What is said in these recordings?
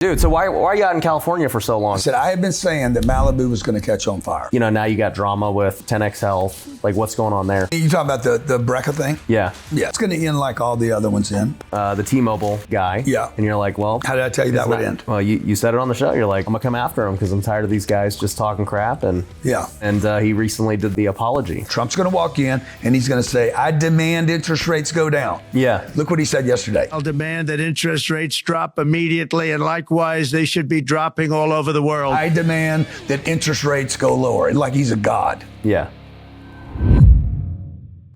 Dude, so why are you out in California for so long? I said, I had been saying that Malibu was going to catch on fire. You know, now you got drama with 10X Health. Like, what's going on there? You talking about the Brecca thing? Yeah. Yeah, it's going to end like all the other ones end. The T-Mobile guy. Yeah. And you're like, well. How did I tell you that would end? Well, you said it on the show. You're like, I'm going to come after him because I'm tired of these guys just talking crap. And yeah. And he recently did the apology. Trump's going to walk in and he's going to say, I demand interest rates go down. Yeah. Look what he said yesterday. I'll demand that interest rates drop immediately, and likewise, they should be dropping all over the world. I demand that interest rates go lower, like he's a god. Yeah.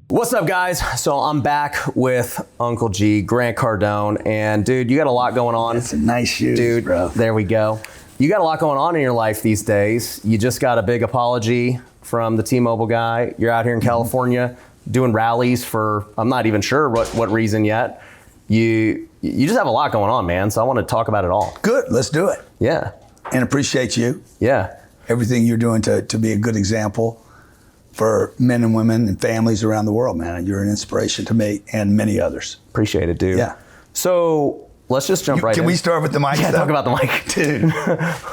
What's up, guys? So I'm back with Uncle G, Grant Cardone, and dude, you got a lot going on. That's a nice shoes, dude, bro. There we go. You got a lot going on in your life these days. You just got a big apology from the T-Mobile guy. You're out here in California doing rallies for, I'm not even sure what reason yet. You just have a lot going on, man. So I want to talk about it all. Good, let's do it. Yeah. And appreciate you. Yeah. Everything you're doing to be a good example for men and women and families around the world, man. You're an inspiration to me and many others. Appreciate it, dude. Yeah. So let's just jump right in. Can we start with the mic? Yeah, stuff? talk about the mic. Dude.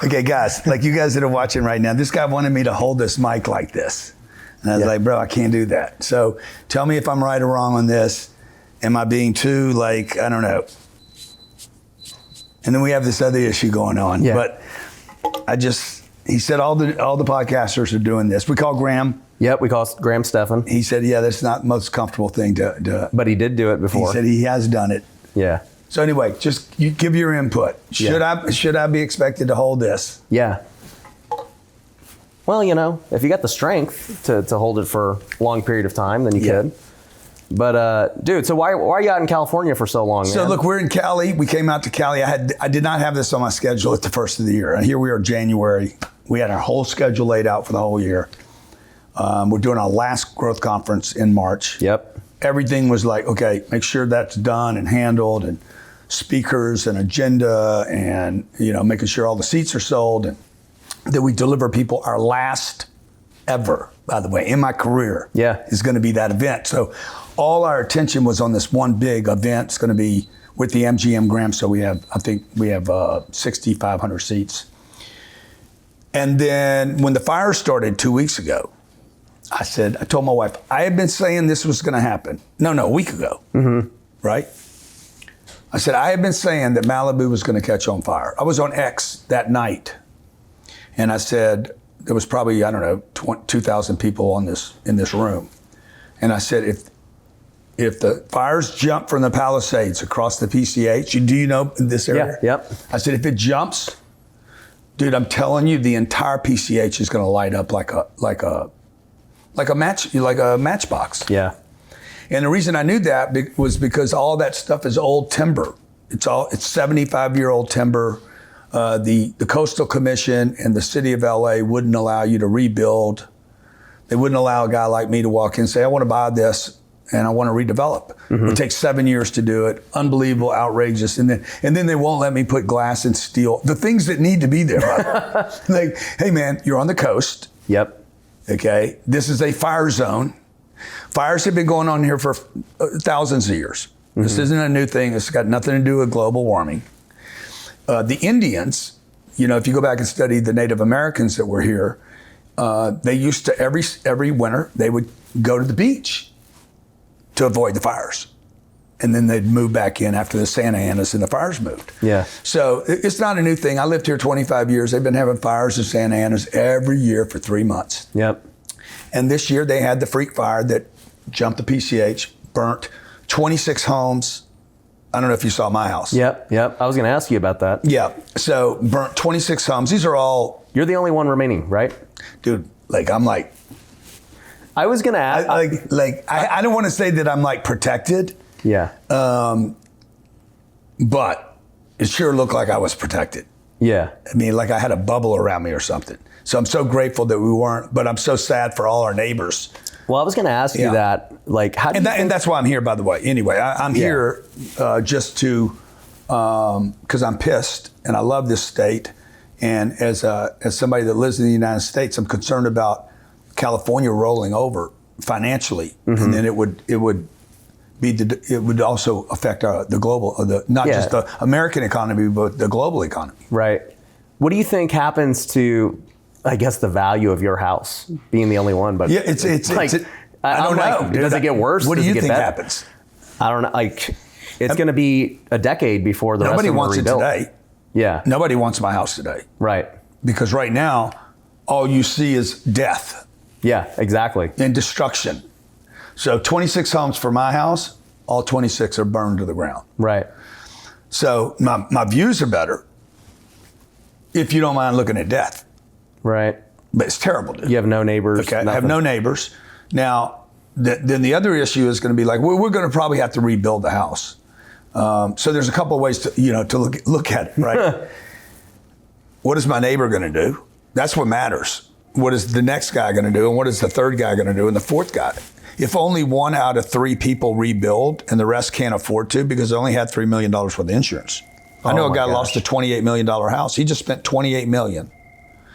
Okay, guys, like you guys that are watching right now, this guy wanted me to hold this mic like this. And I was like, bro, I can't do that. So tell me if I'm right or wrong on this. Am I being too, like, I don't know. And then we have this other issue going on. Yeah. But he said all the podcasters are doing this. We call Graham. Yep, we call Graham Stephan. He said, yeah, that's not the most comfortable thing to But he did do it before. He said he has done it. Yeah. So anyway, just you give your input. Should I be expected to hold this? Yeah. Well, you know, if you got the strength to hold it for a long period of time, then you could. But dude, so why are you out in California for so long, man? So look, we're in Cali. We came out to Cali. I did not have this on my schedule at the first of the year. And here we are, January. We had our whole schedule laid out for the whole year. We're doing our last growth conference in March. Yep. Everything was like, okay, make sure that's done and handled, and speakers and agenda, and making sure all the seats are sold, and that we deliver people our last ever, by the way, in my career. Yeah. Is going to be that event. So all our attention was on this one big event. It's going to be with the MGM Grand. So I think we have 6,500 seats. And then when the fire started 2 weeks ago, I told my wife, I had been saying this was going to happen. No, a week ago. Mm-hmm. Right? I said, I had been saying that Malibu was going to catch on fire. I was on X that night. And I said, there was probably, 2,000 people in this room. And I said, if the fires jump from the Palisades across the PCH, do you know this area? Yeah, yep. I said, if it jumps, dude, I'm telling you, the entire PCH is going to light up like a matchbox. Yeah. And the reason I knew that was because all that stuff is old timber. It's 75-year-old timber. The Coastal Commission and the city of LA wouldn't allow you to rebuild. They wouldn't allow a guy like me to walk in and say, I want to buy this and I want to redevelop. Mm-hmm. It would take 7 years to do it. Unbelievable, outrageous. And then they won't let me put glass and steel. The things that need to be there. Like, hey man, you're on the coast. Yep. Okay. This is a fire zone. Fires have been going on here for thousands of years. Mm-hmm. This isn't a new thing. It's got nothing to do with global warming. The Indians, if you go back and study the Native Americans that were here, they used to, every winter, they would go to the beach to avoid the fires. And then they'd move back in after the Santa Anas and the fires moved. Yeah. So it's not a new thing. I lived here 25 years. They've been having fires in Santa Anas every year for 3 months. Yep. And this year they had the freak fire that jumped the PCH, burnt 26 homes. I don't know if you saw my house. Yep. I was going to ask you about that. Yeah. So burnt 26 homes. These are all... You're the only one remaining, right? Dude, I was going to ask... I don't want to say that I'm protected. Yeah. But it sure looked like I was protected. Yeah. I mean, like I had a bubble around me or something. So I'm so grateful that we weren't, but I'm so sad for all our neighbors. Well, I was going to ask you that, how do you think... And that's why I'm here, by the way. Anyway, I'm here just to, because I'm pissed and I love this state. And as somebody that lives in the United States, I'm concerned about California rolling over financially. Mm-hmm. And then it would it would also affect the global, not just the American economy, but the global economy. Right. What do you think happens to, I guess, the value of your house being the only one? But yeah, it's I don't know. Does it get worse? What do you think better? happens? I don't know. Like, it's going to be a decade before the Nobody rest of them wants are it rebuilt. today. Yeah. Nobody wants my house today. Right. Because right now, all you see is death. Yeah, exactly. And destruction. So 26 homes for my house, all 26 are burned to the ground. Right. So my views are better if you don't mind looking at death. Right. But it's terrible, dude. You have no neighbors. Okay, I have nothing. no neighbors. Now, then the other issue is going to be like, we're going to probably have to rebuild the house. So there's a couple of ways to look at it, right? What is my neighbor going to do? That's what matters. What is the next guy going to do? And what is the third guy going to do? And the fourth guy? If only 1 out of 3 people rebuild and the rest can't afford to because they only had $3 million worth of insurance. I know a guy lost a $28 million house. He just spent $28 million.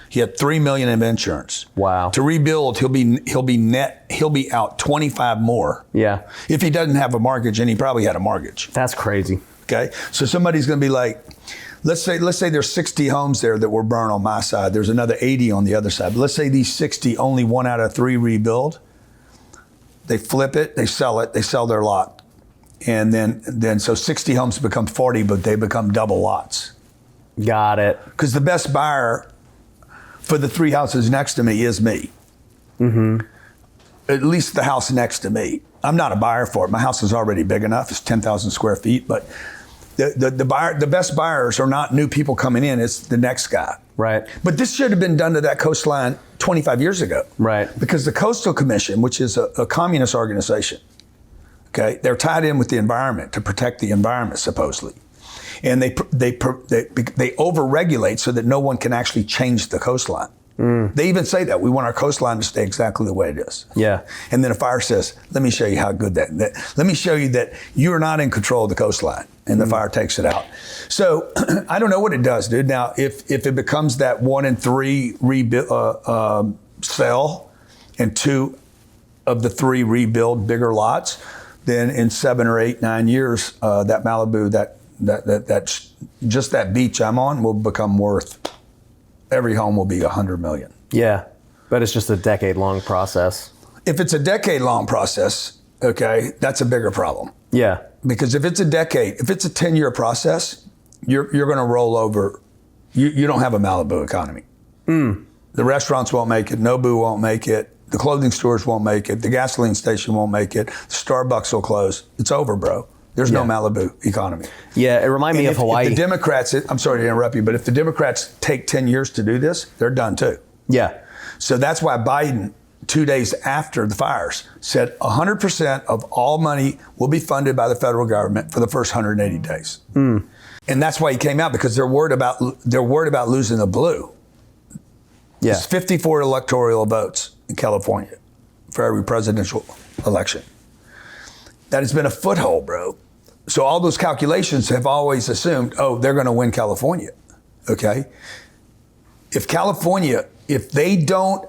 He had $3 million in insurance. Wow. To rebuild, he'll be out 25 more. Yeah. If he doesn't have a mortgage, and he probably had a mortgage. That's crazy. Okay. So somebody's going to be like, let's say there's 60 homes there that were burned on my side. There's another 80 on the other side. But let's say these 60, only 1 out of 3 rebuild. They flip it, they sell their lot. And then so 60 homes become 40, but they become double lots. Got it. Because the best buyer for the 3 houses next to me is me. Mm-hmm. At least the house next to me. I'm not a buyer for it. My house is already big enough. It's 10,000 square feet. But the best buyers are not new people coming in. It's the next guy. Right. But this should have been done to that coastline 25 years ago. Right. Because the Coastal Commission, which is a communist organization, okay, they're tied in with the environment to protect the environment, supposedly. And they over-regulate so that no one can actually change the coastline. They even say that we want our coastline to stay exactly the way it is. Yeah. And then a fire says, let me show you how good that let me show you that you are not in control of the coastline. And the fire takes it out. So I don't know what it does, dude. Now, if it becomes that 1 in 3 sell and 2 of the 3 rebuild bigger lots, then in 7 or 8, 9 years, that Malibu, that just that beach I'm on will become worth, every home will be $100 million. Yeah. But it's just a decade-long process. If it's a decade-long process, okay, that's a bigger problem. Yeah. Because if it's a 10-year process, you're going to roll over. You don't have a Malibu economy. The restaurants won't make it. Nobu won't make it. The clothing stores won't make it. The gasoline station won't make it. Starbucks will close. It's over, bro. There's no Malibu economy. Yeah, it reminds me of Hawaii. If the Democrats, I'm sorry to interrupt you, but if the Democrats take 10 years to do this, they're done too. Yeah. So that's why Biden, 2 days after the fires, said 100% of all money will be funded by the federal government for the first 180 days. And that's why he came out, because they're worried about losing the blue. Yeah. There's 54 electoral votes in California for every presidential election. That has been a foothold, bro. So all those calculations have always assumed, they're going to win California. Okay? If they don't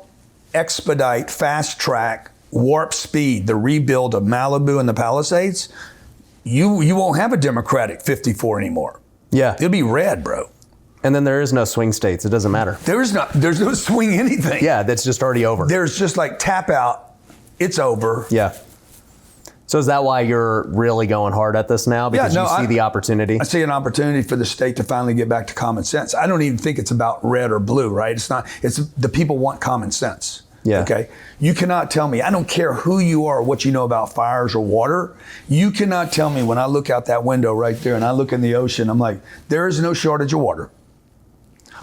expedite, fast track, warp speed the rebuild of Malibu and the Palisades, you won't have a Democratic 54 anymore. Yeah. It'll be red, bro. And then there is no swing states. It doesn't matter. There's no swing anything. Yeah, that's just already over. There's just like tap out. It's over. Yeah. So is that why you're really going hard at this now? Because you see the opportunity? I see an opportunity for the state to finally get back to common sense. I don't even think it's about red or blue, right? It's not. It's the people want common sense. Yeah. Okay. You cannot tell me, I don't care who you are, what you know about fires or water. You cannot tell me when I look out that window right there and I look in the ocean, I'm like, there is no shortage of water.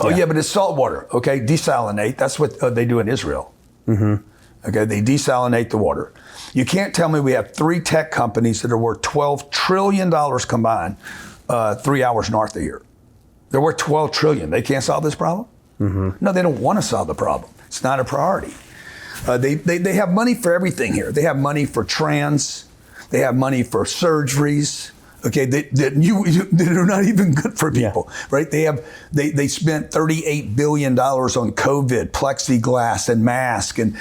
Oh yeah, but it's salt water. Okay. Desalinate. That's what they do in Israel. Mm-hmm. Okay. They desalinate the water. You can't tell me we have 3 tech companies that are worth $12 trillion combined 3 hours north of here. They're worth $12 trillion. They can't solve this problem? Mm-hmm. No, they don't want to solve the problem. It's not a priority. They have money for everything here. They have money for trans. They have money for surgeries. Okay, that are not even good for people, right? They spent $38 billion on COVID, plexiglass, and mask, and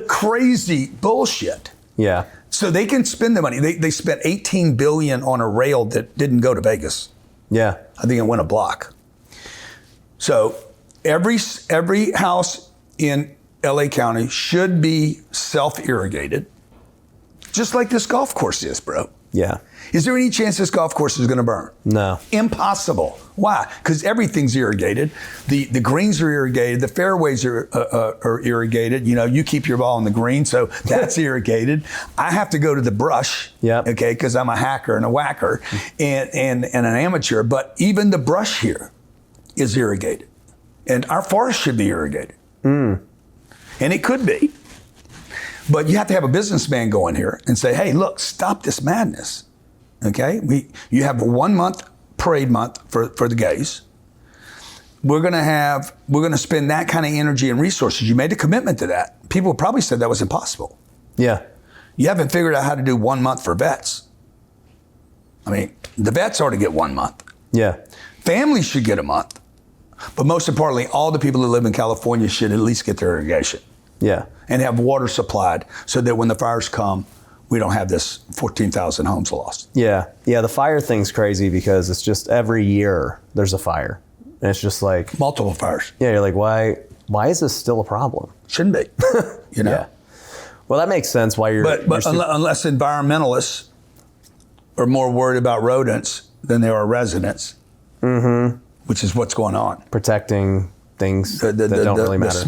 crazy bullshit. Yeah. So they can spend the money. They spent $18 billion on a rail that didn't go to Vegas. Yeah. I think it went a block. So every house in LA County should be self-irrigated, just like this golf course is, bro. Yeah. Is there any chance this golf course is going to burn? No. Impossible. Why? Because everything's irrigated. The greens are irrigated. The fairways are irrigated. You know, you keep your ball on the green, so that's irrigated. I have to go to the brush, okay, because I'm a hacker and a whacker and an amateur. But even the brush here is irrigated, and our forest should be irrigated, and it could be. But you have to have a businessman go in here and say, hey, look, stop this madness. Okay? You have a 1 month parade month for the gays. We're gonna spend that kind of energy and resources. You made a commitment to that. People probably said that was impossible. Yeah. You haven't figured out how to do 1 month for vets. I mean, the vets ought to get 1 month. Yeah. Families should get a month. But most importantly, all the people that live in California should at least get their irrigation. Yeah. And have water supplied so that when the fires come, we don't have this 14,000 homes lost. Yeah. Yeah. The fire thing's crazy because it's just every year there's a fire. And it's just like Multiple fires. Yeah, you're like, why is this still a problem? Shouldn't be. You know? Yeah. Well, that makes sense why you're But unless environmentalists are more worried about rodents than they are residents, which is what's going on. protecting things that don't really matter.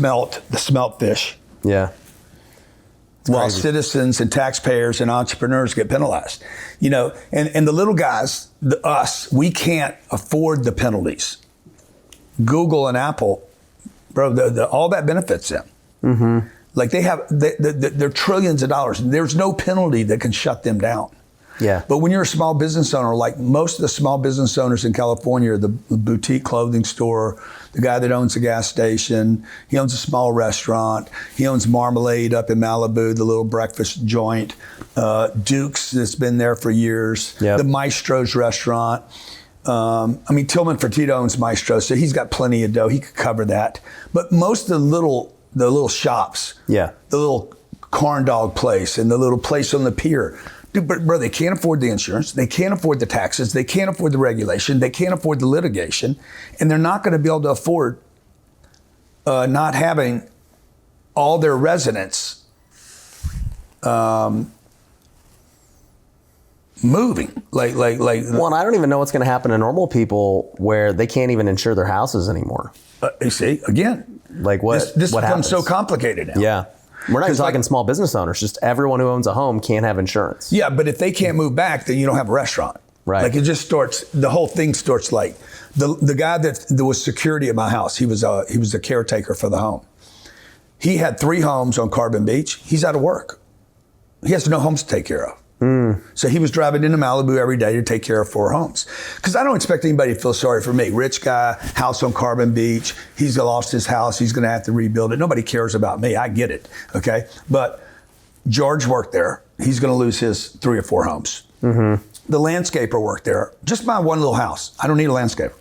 The smelt fish. Yeah. While crazy. citizens and taxpayers and entrepreneurs get penalized. You know, and the little guys, us, we can't afford the penalties. Google and Apple, bro, all that benefits them. Like they're trillions of dollars. There's no penalty that can shut them down. Yeah. But when you're a small business owner, like most of the small business owners in California, are the boutique clothing store, the guy that owns a gas station, he owns a small restaurant, he owns Marmalade up in Malibu, the little breakfast joint, Duke's that's been there for years, Yep. the Maestro's restaurant. I mean, Tillman Fertitta owns Maestro, so he's got plenty of dough. He could cover that. But most of the little shops, Yeah. the little corn dog place and the little place on the pier. Dude, bro, they can't afford the insurance. They can't afford the taxes. They can't afford the regulation. They can't afford the litigation. And they're not going to be able to afford not having all their residents moving. Well, and I don't even know what's going to happen to normal people where they can't even insure their houses anymore. You see, again, Like what? this what becomes happens? so complicated now. Yeah. We're not even 'Cause, like- talking small business owners. Just everyone who owns a home can't have insurance. Yeah, but if they can't move back, then you don't have a restaurant. Right. Like it just starts. The whole thing starts like the guy that was security at my house. He was a caretaker for the home. He had 3 homes on Carbon Beach. He's out of work. He has no homes to take care of. So he was driving into Malibu every day to take care of 4 homes. Because I don't expect anybody to feel sorry for me. Rich guy, house on Carbon Beach. He's lost his house. He's going to have to rebuild it. Nobody cares about me. I get it. Okay. But George worked there. He's going to lose his 3 or 4 homes. The landscaper worked there. Just my one little house. I don't need a landscaper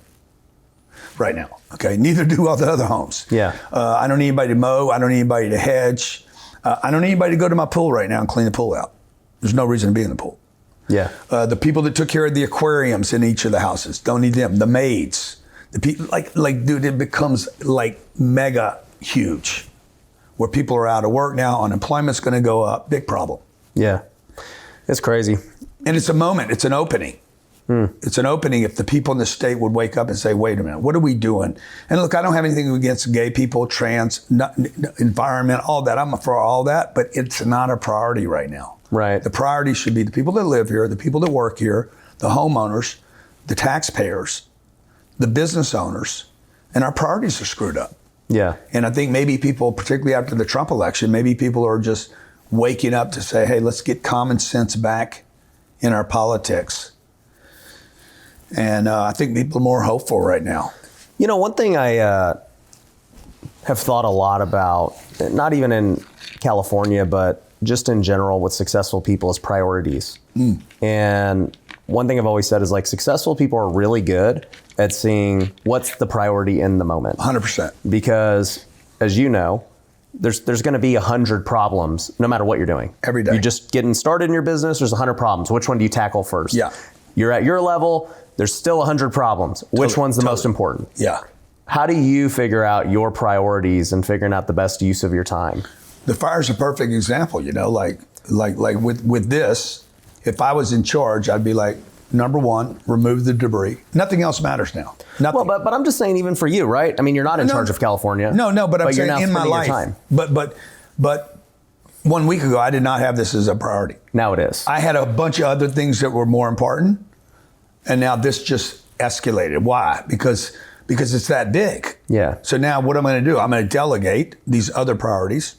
right now. Okay. Neither do all the other homes. Yeah. I don't need anybody to mow. I don't need anybody to hedge. I don't need anybody to go to my pool right now and clean the pool out. There's no reason to be in the pool. Yeah. The people that took care of the aquariums in each of the houses, don't need them. The maids, the people, like, dude, it becomes like mega huge, where people are out of work now. Unemployment's going to go up. Big problem. Yeah. It's crazy. And it's a moment. It's an opening. It's an opening if the people in the state would wake up and say, wait a minute, what are we doing? And look, I don't have anything against gay people, trans, environment, all that. I'm for all that, but it's not a priority right now. Right. The priority should be the people that live here, the people that work here, the homeowners, the taxpayers, the business owners, and our priorities are screwed up. Yeah. And I think maybe people, particularly after the Trump election, maybe people are just waking up to say, hey, let's get common sense back in our politics. And I think people are more hopeful right now. You know, one thing I have thought a lot about, not even in California, but just in general with successful people, is priorities. And one thing I've always said is, like, successful people are really good at seeing what's the priority in the moment. 100%. Because, as you know, there's going to be 100 problems no matter what you're doing. Every day. You're just getting started in your business. There's 100 problems. Which one do you tackle first? Yeah. You're at your level. There's still 100 problems. Which one's the most important? Yeah. How do you figure out your priorities and figuring out the best use of your time? The fire's a perfect example, like with this, if I was in charge, I'd be like, number one, remove the debris. Nothing else matters now. Nothing. Well, but I'm just saying, even for you, right? I mean, you're not in charge of California. No, but I'm you're saying now in my spending your life. time. But 1 week ago, I did not have this as a priority. Now it is. I had a bunch of other things that were more important, and now this just escalated. Why? Because it's that big. Yeah. So now what am I going to do? I'm going to delegate these other priorities,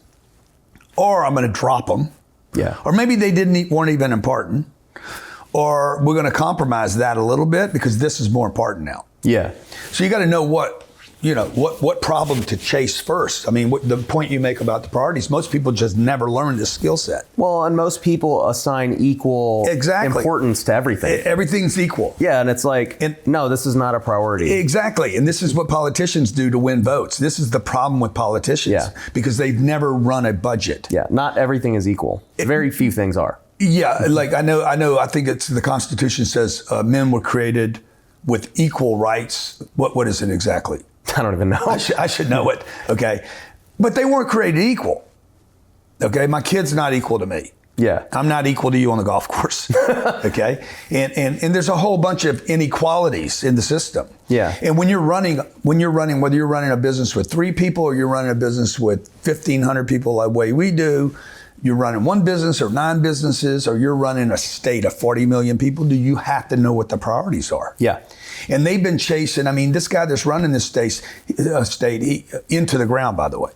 or I'm going to drop them. Yeah. Or maybe they weren't even important. Or we're going to compromise that a little bit because this is more important now. Yeah. So you got to know what problem to chase first. I mean, the point you make about the priorities, most people just never learn this skill set. Well, and most people assign equal importance to everything. Everything's equal. Yeah, and it's like, no, this is not a priority. Exactly. And this is what politicians do to win votes. This is the problem with politicians. Yeah. Because they've never run a budget. Yeah, not everything is equal. Very few things are. Yeah, like I know. I think it's the Constitution says men were created with equal rights. What is it exactly? I don't even know. I should know it. Okay, but they weren't created equal. Okay, my kid's not equal to me. Yeah, I'm not equal to you on the golf course. Okay, and there's a whole bunch of inequalities in the system. Yeah, and when you're running, whether you're running a business with 3 people or you're running a business with 1,500 people, the way we do. You're running one business or 9 businesses, or you're running a state of 40 million people, do you have to know what the priorities are? Yeah. And they've been chasing, this guy that's running this state into the ground, by the way,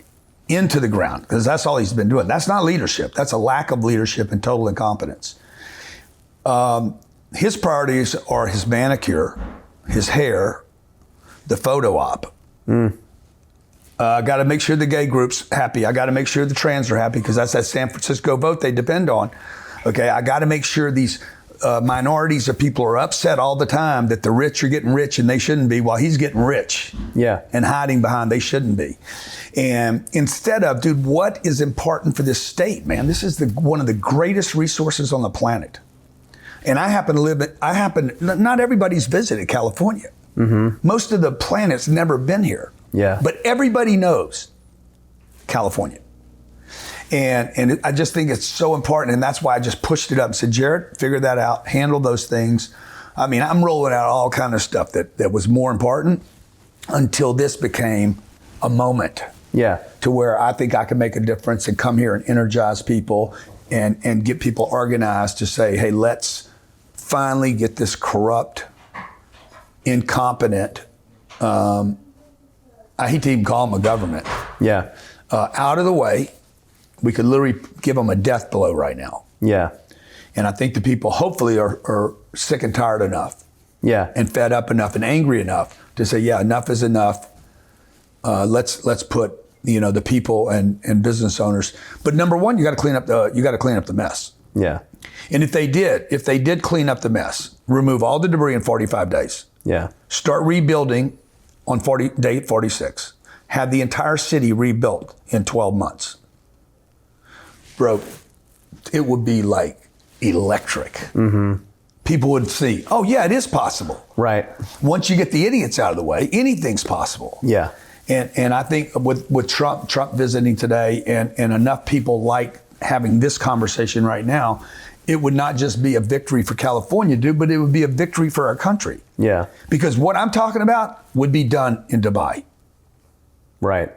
into the ground, because that's all he's been doing. That's not leadership. That's a lack of leadership and total incompetence. His priorities are his manicure, his hair, the photo op. I got to make sure the gay group's happy. I got to make sure the trans are happy because that's that San Francisco vote they depend on. Okay, I got to make sure these minorities of people are upset all the time that the rich are getting rich and they shouldn't be, while he's getting rich. Yeah. And hiding behind they shouldn't be. And instead of, dude, what is important for this state, man? This is one of the greatest resources on the planet. And I happen to live not everybody's visited California. Mm-hmm. Most of the planet's never been here. Yeah. But everybody knows California. And I just think it's so important. And that's why I just pushed it up and said, Jared, figure that out, handle those things. I'm rolling out all kind of stuff that was more important until this became a moment. Yeah. To where I think I can make a difference and come here and energize people and get people organized to say, hey, let's finally get this corrupt, incompetent, I hate to even call them a government. Yeah. Out of the way. We could literally give them a death blow right now. Yeah. And I think the people hopefully are sick and tired enough. Yeah. And fed up enough and angry enough to say, yeah, enough is enough. Let's put the people and business owners. But number one, you got to clean up the mess. Yeah. And if they did clean up the mess, remove all the debris in 45 days. Yeah. Start rebuilding on day 46. Have the entire city rebuilt in 12 months. Bro, it would be like electric. Mm-hmm. People would see, oh yeah, it is possible. Right. Once you get the idiots out of the way, anything's possible. Yeah. And I think with Trump visiting today and enough people like having this conversation right now, it would not just be a victory for California, dude, but it would be a victory for our country. Yeah. Because what I'm talking about would be done in Dubai. Right.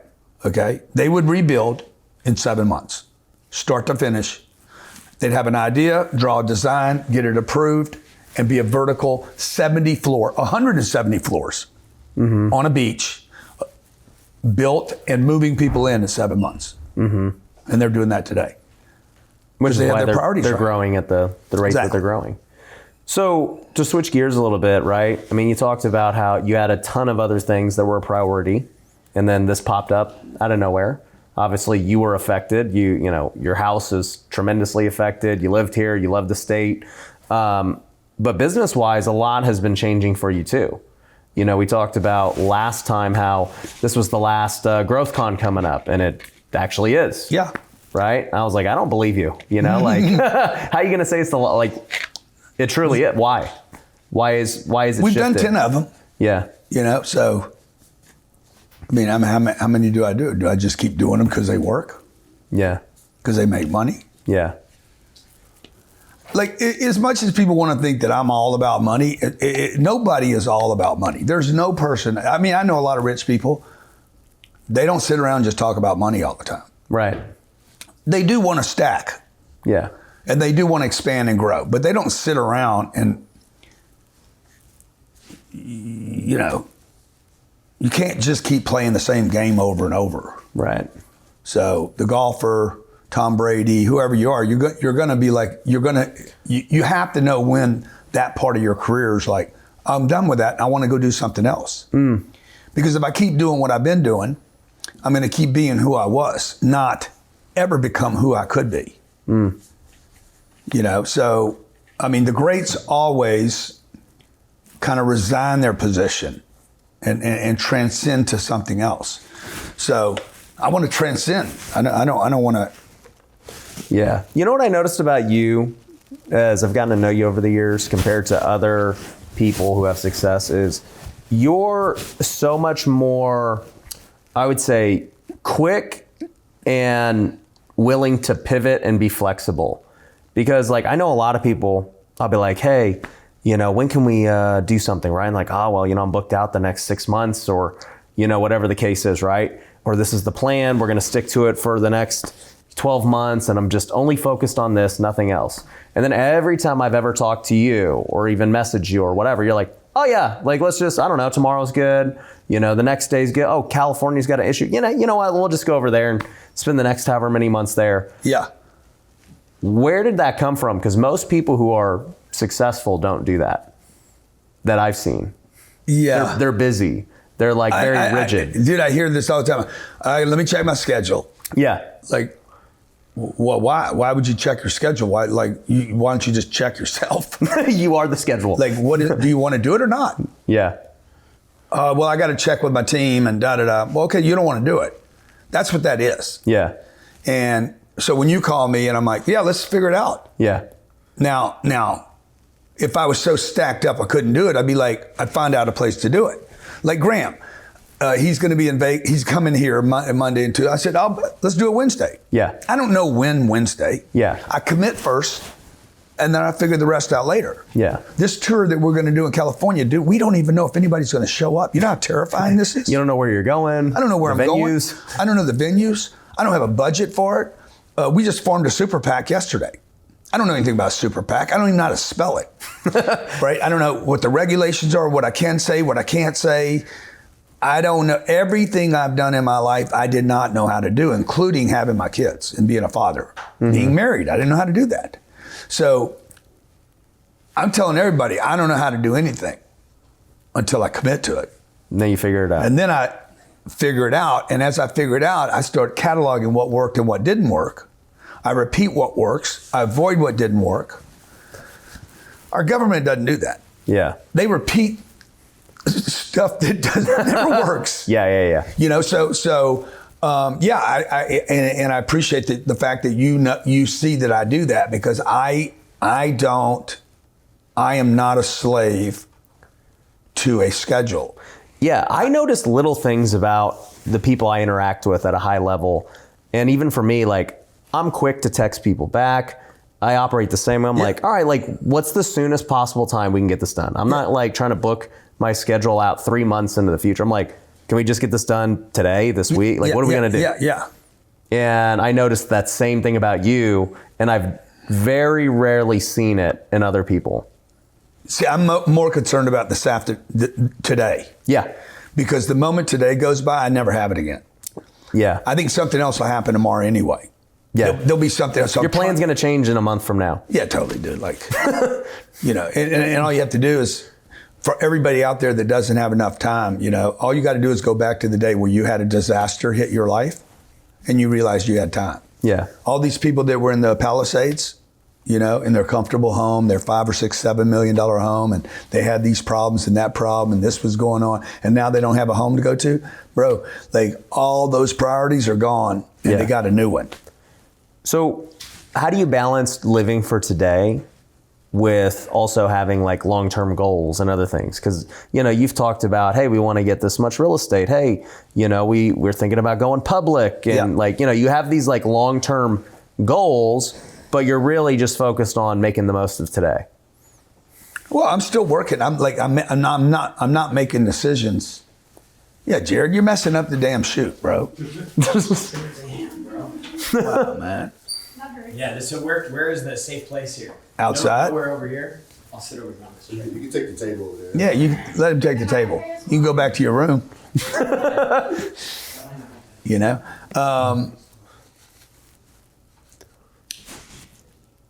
Okay? They would rebuild in 7 months, start to finish. They'd have an idea, draw a design, get it approved, and be a vertical 170 floors on a beach, built and moving people in 7 months. Mm-hmm. And they're doing that today. Which is why they're right. growing at the rate that they're growing. So to switch gears a little bit, right? I mean, you talked about how you had a ton of other things that were a priority, and then this popped up out of nowhere. Obviously, you were affected. Your house is tremendously affected. You lived here. You love the state. But business-wise, a lot has been changing for you too. We talked about last time how this was the last GrowthCon coming up, and it actually is. Yeah. Right? I was like, I don't believe you. You know, like, how are you going to say it's the law? Like, it truly is. Why? Why is it We've shifted? done 10 of them. Yeah. You know, so, I mean, how many do I do? Do I just keep doing them because they work? Yeah. Because they make money? Yeah. Like, as much as people want to think that I'm all about money, nobody is all about money. There's no person. I mean, I know a lot of rich people. They don't sit around and just talk about money all the time. Right. They do want to stack. Yeah. And they do want to expand and grow. But they don't sit around and, you know, you can't just keep playing the same game over and over. Right. So the golfer, Tom Brady, whoever you are, you're going to be like, you have to know when that part of your career is like, I'm done with that. I want to go do something else. Because if I keep doing what I've been doing, I'm going to keep being who I was, not ever become who I could be. You know, so, I mean, the greats always kind of resign their position and transcend to something else. So I want to transcend. I don't want to. Yeah. You know what I noticed about you as I've gotten to know you over the years compared to other people who have success is you're so much more, I would say, quick and willing to pivot and be flexible. Because like, I know a lot of people, I'll be like, hey, you know, when can we do something, right? And like, oh, well, you know, I'm booked out the next 6 months or, you know, whatever the case is, right? Or this is the plan, we're going to stick to it for the next 12 months and I'm just only focused on this, nothing else. And then every time I've ever talked to you or even messaged you or whatever, you're like, oh yeah, like let's just, I don't know, tomorrow's good. You know, the next day's good. Oh, California's got an issue. You know what, we'll just go over there and spend the next however many months there. Yeah. Where did that come from? Because most people who are successful don't do that I've seen. Yeah. They're busy. They're like very rigid. Dude, I hear this all the time. Let me check my schedule. Yeah. Like, well, why would you check your schedule? Why don't you just check yourself? You are the schedule. Like, do you want to do it or not? Yeah. Well, I got to check with my team and da-da-da. Well, okay, you don't want to do it. That's what that is. Yeah. And so when you call me and I'm like, yeah, let's figure it out. Yeah. Now, if I was so stacked up I couldn't do it, I'd find out a place to do it. Like Graham, he's going to be in Vegas. He's coming here Monday and Tuesday. I said, let's do it Wednesday. Yeah. I don't know when Wednesday. Yeah. I commit first, and then I figure the rest out later. Yeah. This tour that we're going to do in California, dude, we don't even know if anybody's going to show up. You know how terrifying this is? You don't know where you're going. I don't know where I'm venues. going. I don't know the venues. I don't have a budget for it. We just formed a super PAC yesterday. I don't know anything about a super PAC. I don't even know how to spell it. Right? I don't know what the regulations are, what I can say, what I can't say. I don't know. Everything I've done in my life, I did not know how to do, including having my kids and being a father. Being married, I didn't know how to do that. So I'm telling everybody, I don't know how to do anything until I commit to it. And then you figure it out. And then I figure it out. And as I figure it out, I start cataloging what worked and what didn't work. I repeat what works. I avoid what didn't work. Our government doesn't do that. Yeah. They repeat stuff that never works. Yeah. You know, I appreciate the fact that you see that I do that, because I am not a slave to a schedule. Yeah, I noticed little things about the people I interact with at a high level. And even for me, like, I'm quick to text people back. I operate the same way. I'm like, all right, like, what's the soonest possible time we can get this done? I'm not like trying to book my schedule out 3 months into the future. I'm like, can we just get this done today, this week? Like, what are we going to do? Yeah. And I noticed that same thing about you, and I've very rarely seen it in other people. See, I'm more concerned about today. Yeah. Because the moment today goes by, I never have it again. Yeah. I think something else will happen tomorrow anyway. Yeah. There'll be something else. Your plan's going to change in a month from now. Yeah, totally, dude. Like, you know, and all you have to do is, for everybody out there that doesn't have enough time, you know, all you got to do is go back to the day where you had a disaster hit your life and you realized you had time. Yeah. All these people that were in the Palisades, you know, in their comfortable home, their $5 or $6, $7 million home, and they had these problems and that problem, and this was going on, and now they don't have a home to go to, bro. Like all those priorities are gone, and they got a new one. So, how do you balance living for today with also having like long-term goals and other things? Because, you know, you've talked about, hey, we want to get this much real estate. Hey, you know, we're thinking about going public, and like, you know, you have these like long-term goals, but you're really just focused on making the most of today. Well, I'm still working. I'm not making decisions. Yeah, Jared, you're messing up the damn shoot, bro. Wow, man. Yeah, so where is the safe place here? Outside. Nowhere over here? I'll sit over here on this. You can take the table over there. Yeah, you let him take the table. You can go back to your room. You know?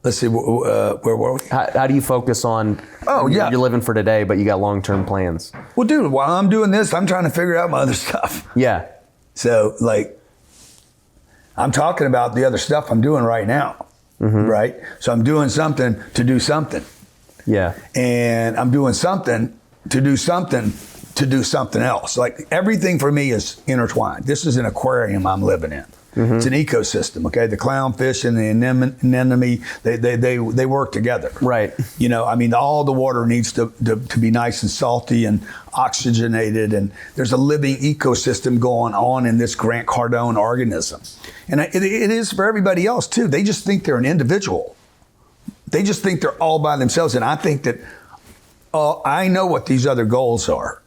Let's see, where were we? How do you focus on, you're living for today, but you got long-term plans? Well, dude, while I'm doing this, I'm trying to figure out my other stuff. Yeah. So, like, I'm talking about the other stuff I'm doing right now, right? So I'm doing something to do something. Yeah. And I'm doing something to do something to do something else. Like, everything for me is intertwined. This is an aquarium I'm living in. It's an ecosystem, okay? The clownfish and the anemone, they work together. Right. You know, I mean, all the water needs to be nice and salty and oxygenated, and there's a living ecosystem going on in this Grant Cardone organism. And it is for everybody else, too. They just think they're an individual. They just think they're all by themselves, and I think that I know what these other goals are.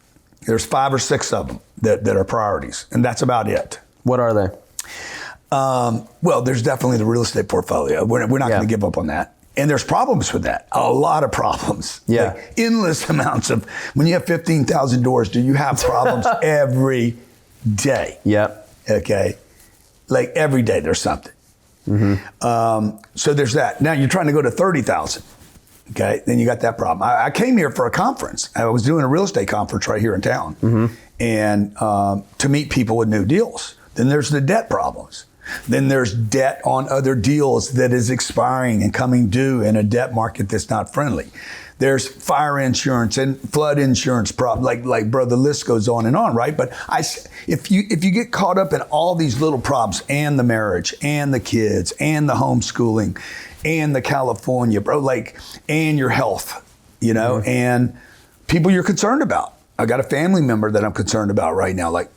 There's 5 or 6 of them that are priorities, and that's about it. What are they? Well, there's definitely the real estate portfolio. We're not going to give up on that. And there's problems with that. A lot of problems. Yeah. Like endless amounts of, when you have 15,000 doors, do you have problems every day? Yep. Okay. Like every day there's something. So there's that. Now you're trying to go to 30,000. Okay. Then you got that problem. I came here for a conference. I was doing a real estate conference right here in town. And to meet people with new deals. Then there's the debt problems. Then there's debt on other deals that is expiring and coming due in a debt market that's not friendly. There's fire insurance and flood insurance problems. Like, bro, the list goes on and on, right? But if you get caught up in all these little problems, and the marriage, and the kids, and the homeschooling, and the California, bro, like, and your health, you know, and people you're concerned about. I got a family member that I'm concerned about right now. Like.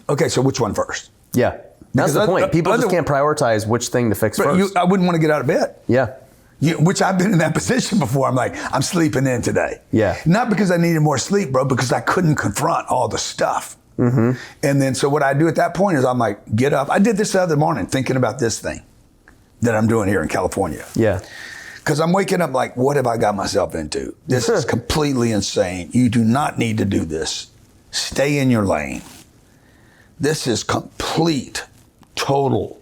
Okay, so which one first? Yeah. That's the point. People just can't prioritize which thing to fix first. I wouldn't want to get out of bed. Yeah. Which I've been in that position before. I'm like, I'm sleeping in today. Yeah. Not because I needed more sleep, bro, because I couldn't confront all the stuff. And then, so what I do at that point is I'm like, get up. I did this the other morning thinking about this thing that I'm doing here in California. Yeah. Because I'm waking up like, what have I got myself into? This is completely insane. You do not need to do this. Stay in your lane. This is complete, total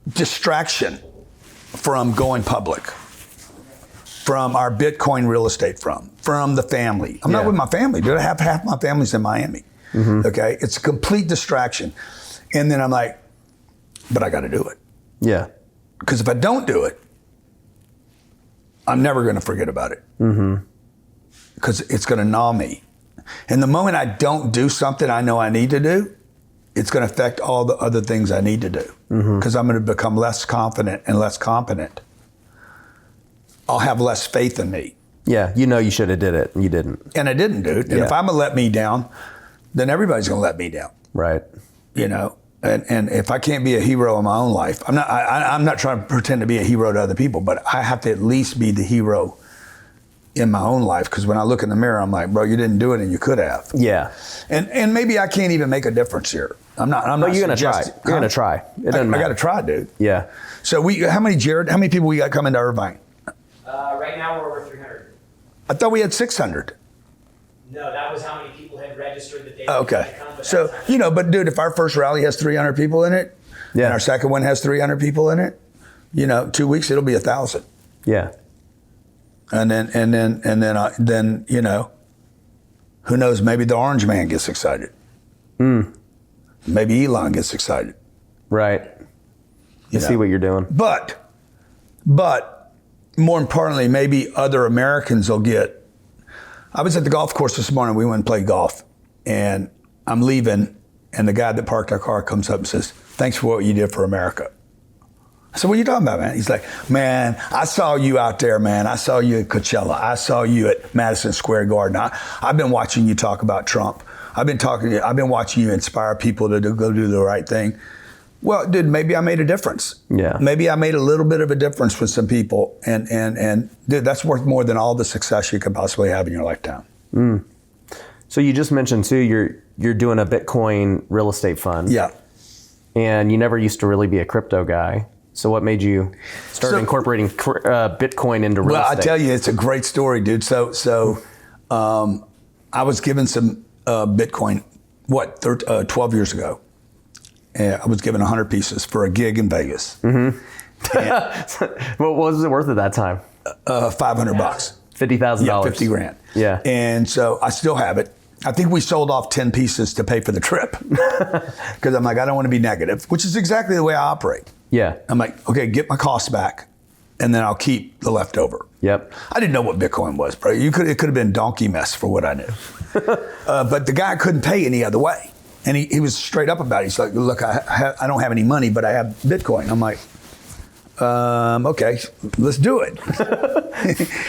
distraction from going public, from our Bitcoin real estate, from the family. I'm not with my family, dude. I have half my family's in Miami. Okay? It's a complete distraction. And then I'm like, but I got to do it. Yeah. Because if I don't do it, I'm never going to forget about it. Because it's going to gnaw me. And the moment I don't do something I know I need to do, it's going to affect all the other things I need to do. Because I'm going to become less confident and less competent. I'll have less faith in me. Yeah, you know you should have did it, and you didn't. And I didn't, dude. And if I'm going to let me down, then everybody's going to let me down. Right. You know? And if I can't be a hero in my own life, I'm not trying to pretend to be a hero to other people, but I have to at least be the hero in my own life, because when I look in the mirror, I'm like, bro, you didn't do it and you could have. Yeah. And maybe I can't even make a difference here. I'm not you're going to try. You're going to try. It doesn't matter. I got to try, dude. Yeah. So how many people we got coming to Irvine? Right now we're over 300. I thought we had 600. No, that was how many people had registered that they Oh, were going okay. to come. So, but dude, if our first rally has 300 people in it, and our second one has 300 people in it, 2 weeks, it'll be 1,000. Yeah. And then, who knows? Maybe the orange man gets excited. Maybe Elon gets excited. Right. You see what you're doing. But more importantly, maybe other Americans will get. I was at the golf course this morning. We went and played golf, and I'm leaving, and the guy that parked our car comes up and says, "Thanks for what you did for America." I said, "What are you talking about, man?" He's like, "Man, I saw you out there, man. I saw you at Coachella. I saw you at Madison Square Garden. I've been watching you talk about Trump. I've been watching you inspire people to go do the right thing." Well, dude, maybe I made a difference. Yeah. Maybe I made a little bit of a difference with some people, and dude, that's worth more than all the success you could possibly have in your lifetime. So you just mentioned too, you're doing a Bitcoin real estate fund. Yeah. And you never used to really be a crypto guy. So what made you start incorporating Bitcoin into real estate? Well, I tell you, it's a great story, dude. So I was given some Bitcoin, 12 years ago. And I was given 100 pieces for a gig in Vegas. Mm-hmm. What was it worth at that time? $500. $50,000. Yeah, 50 grand. Yeah. And so I still have it. I think we sold off 10 pieces to pay for the trip. Because I'm like, I don't want to be negative, which is exactly the way I operate. Yeah. I'm like, okay, get my costs back, and then I'll keep the leftover. Yep. I didn't know what Bitcoin was, bro. It could have been donkey mess for what I knew. But the guy couldn't pay any other way. And he was straight up about it. He's like, look, I don't have any money, but I have Bitcoin. I'm like, okay, let's do it.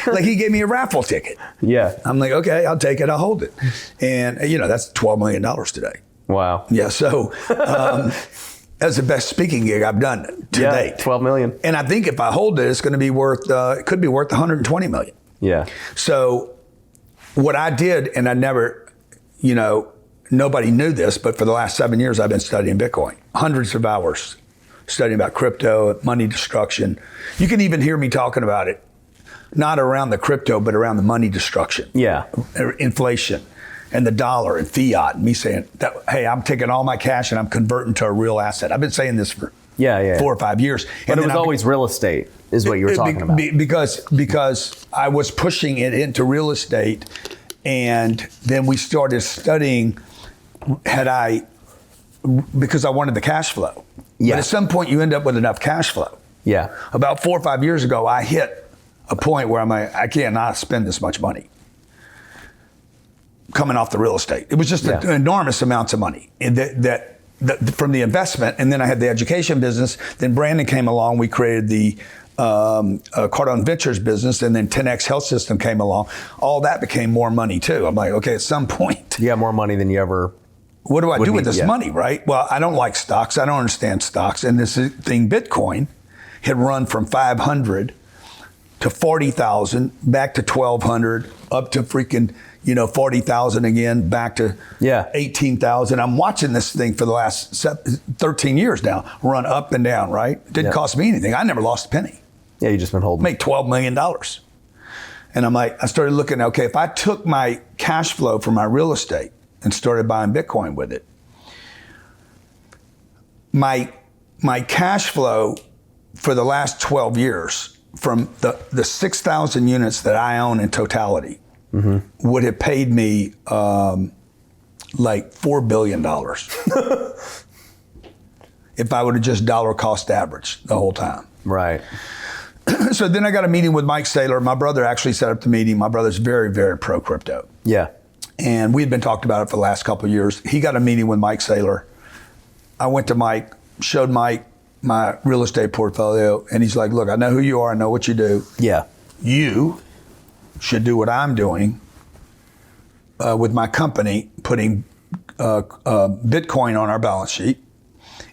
Like, he gave me a raffle ticket. Yeah. I'm like, okay, I'll take it. I'll hold it. And, that's $12 million today. Wow. Yeah, so that's the best speaking gig I've done to date. 12 million. And I think if I hold it, it's going to be worth, it could be worth 120 million. Yeah. So what I did, and I never, nobody knew this, but for the last 7 years, I've been studying Bitcoin. Hundreds of hours studying about crypto, money destruction. You can even hear me talking about it, not around the crypto, but around the money destruction. Yeah. Inflation and the dollar and fiat. And me saying, hey, I'm taking all my cash and I'm converting to a real asset. I've been saying this for 4 or 5 years. But it was always real estate is what you were talking about. Because I was pushing it into real estate, and then we started studying because I wanted the cash flow. Yeah. But at some point you end up with enough cash flow. Yeah. About 4 or 5 years ago, I hit a point where I'm like, I cannot spend this much money coming off the real estate. It was just enormous amounts of money that from the investment. And then I had the education business. Then Brandon came along. We created the Cardone Ventures business, and then 10X Health System came along. All that became more money too. I'm like, okay, at some point, you got more money than you ever. What do I do with this money, right? Well, I don't like stocks. I don't understand stocks. And this thing, Bitcoin, had run from 500 to 40,000, back to 1,200, up to freaking 40,000 again, back to 18,000. I'm watching this thing for the last 13 years now, run up and down, right? Didn't cost me anything. I never lost a penny. Yeah, you just been holding. Made $12 million. And I'm like, I started looking, okay, if I took my cash flow from my real estate and started buying Bitcoin with it, my cash flow for the last 12 years from the 6,000 units that I own in totality would have paid me like $4 billion if I would have just dollar cost averaged the whole time. Right. So then I got a meeting with Mike Saylor. My brother actually set up the meeting. My brother's very, very pro crypto. Yeah. And we had been talking about it for the last couple of years. He got a meeting with Mike Saylor. I went to Mike, showed Mike my real estate portfolio, and he's like, look, I know who you are. I know what you do. Yeah. You should do what I'm doing with my company, putting Bitcoin on our balance sheet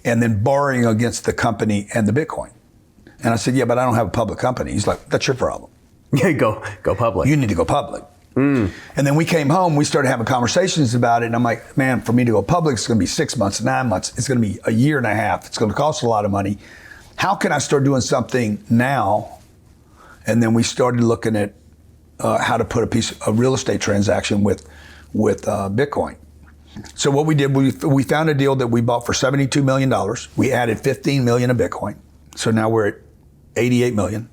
and then borrowing against the company and the Bitcoin. And I said, yeah, but I don't have a public company. He's like, that's your problem. Yeah, go public. You need to go public. And then we came home, we started having conversations about it. And I'm like, man, for me to go public, it's going to be 6 months, 9 months. It's going to be a year and a half. It's going to cost a lot of money. How can I start doing something now? And then we started looking at how to put a real estate transaction with Bitcoin. So what we did, we found a deal that we bought for $72 million. We added 15 million of Bitcoin. So now we're at 88 million.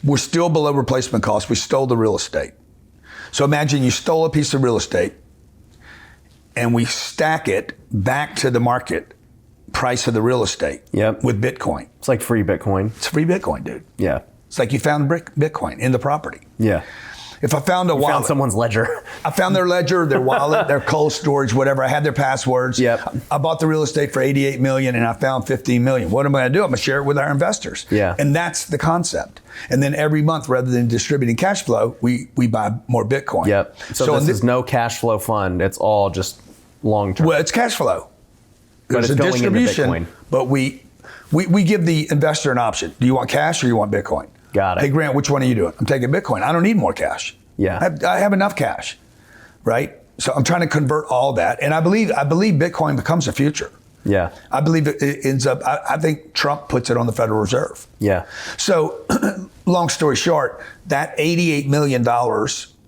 We're still below replacement cost. We stole the real estate. So imagine you stole a piece of real estate and we stack it back to the market price of the real estate with Bitcoin. It's like free Bitcoin. It's free Bitcoin, dude. Yeah. It's like you found Bitcoin in the property. Yeah. If I found a wallet, Found someone's ledger. I found their ledger, their wallet, their cold storage, whatever. I had their passwords. Yep. I bought the real estate for $88 million and I found $15 million. What am I going to do? I'm going to share it with our investors. Yeah. And that's the concept. And then every month, rather than distributing cash flow, we buy more Bitcoin. Yep. So this is no cash flow fund. It's all just long term. Well, it's cash flow. But There's it's a going into distribution, Bitcoin. but we give the investor an option. Do you want cash or you want Bitcoin? Got it. Hey, Grant, which one are you doing? I'm taking Bitcoin. I don't need more cash. Yeah. I have enough cash, right? So I'm trying to convert all that. And I believe Bitcoin becomes the future. Yeah. I believe it ends up, I think Trump puts it on the Federal Reserve. Yeah. So long story short, that $88 million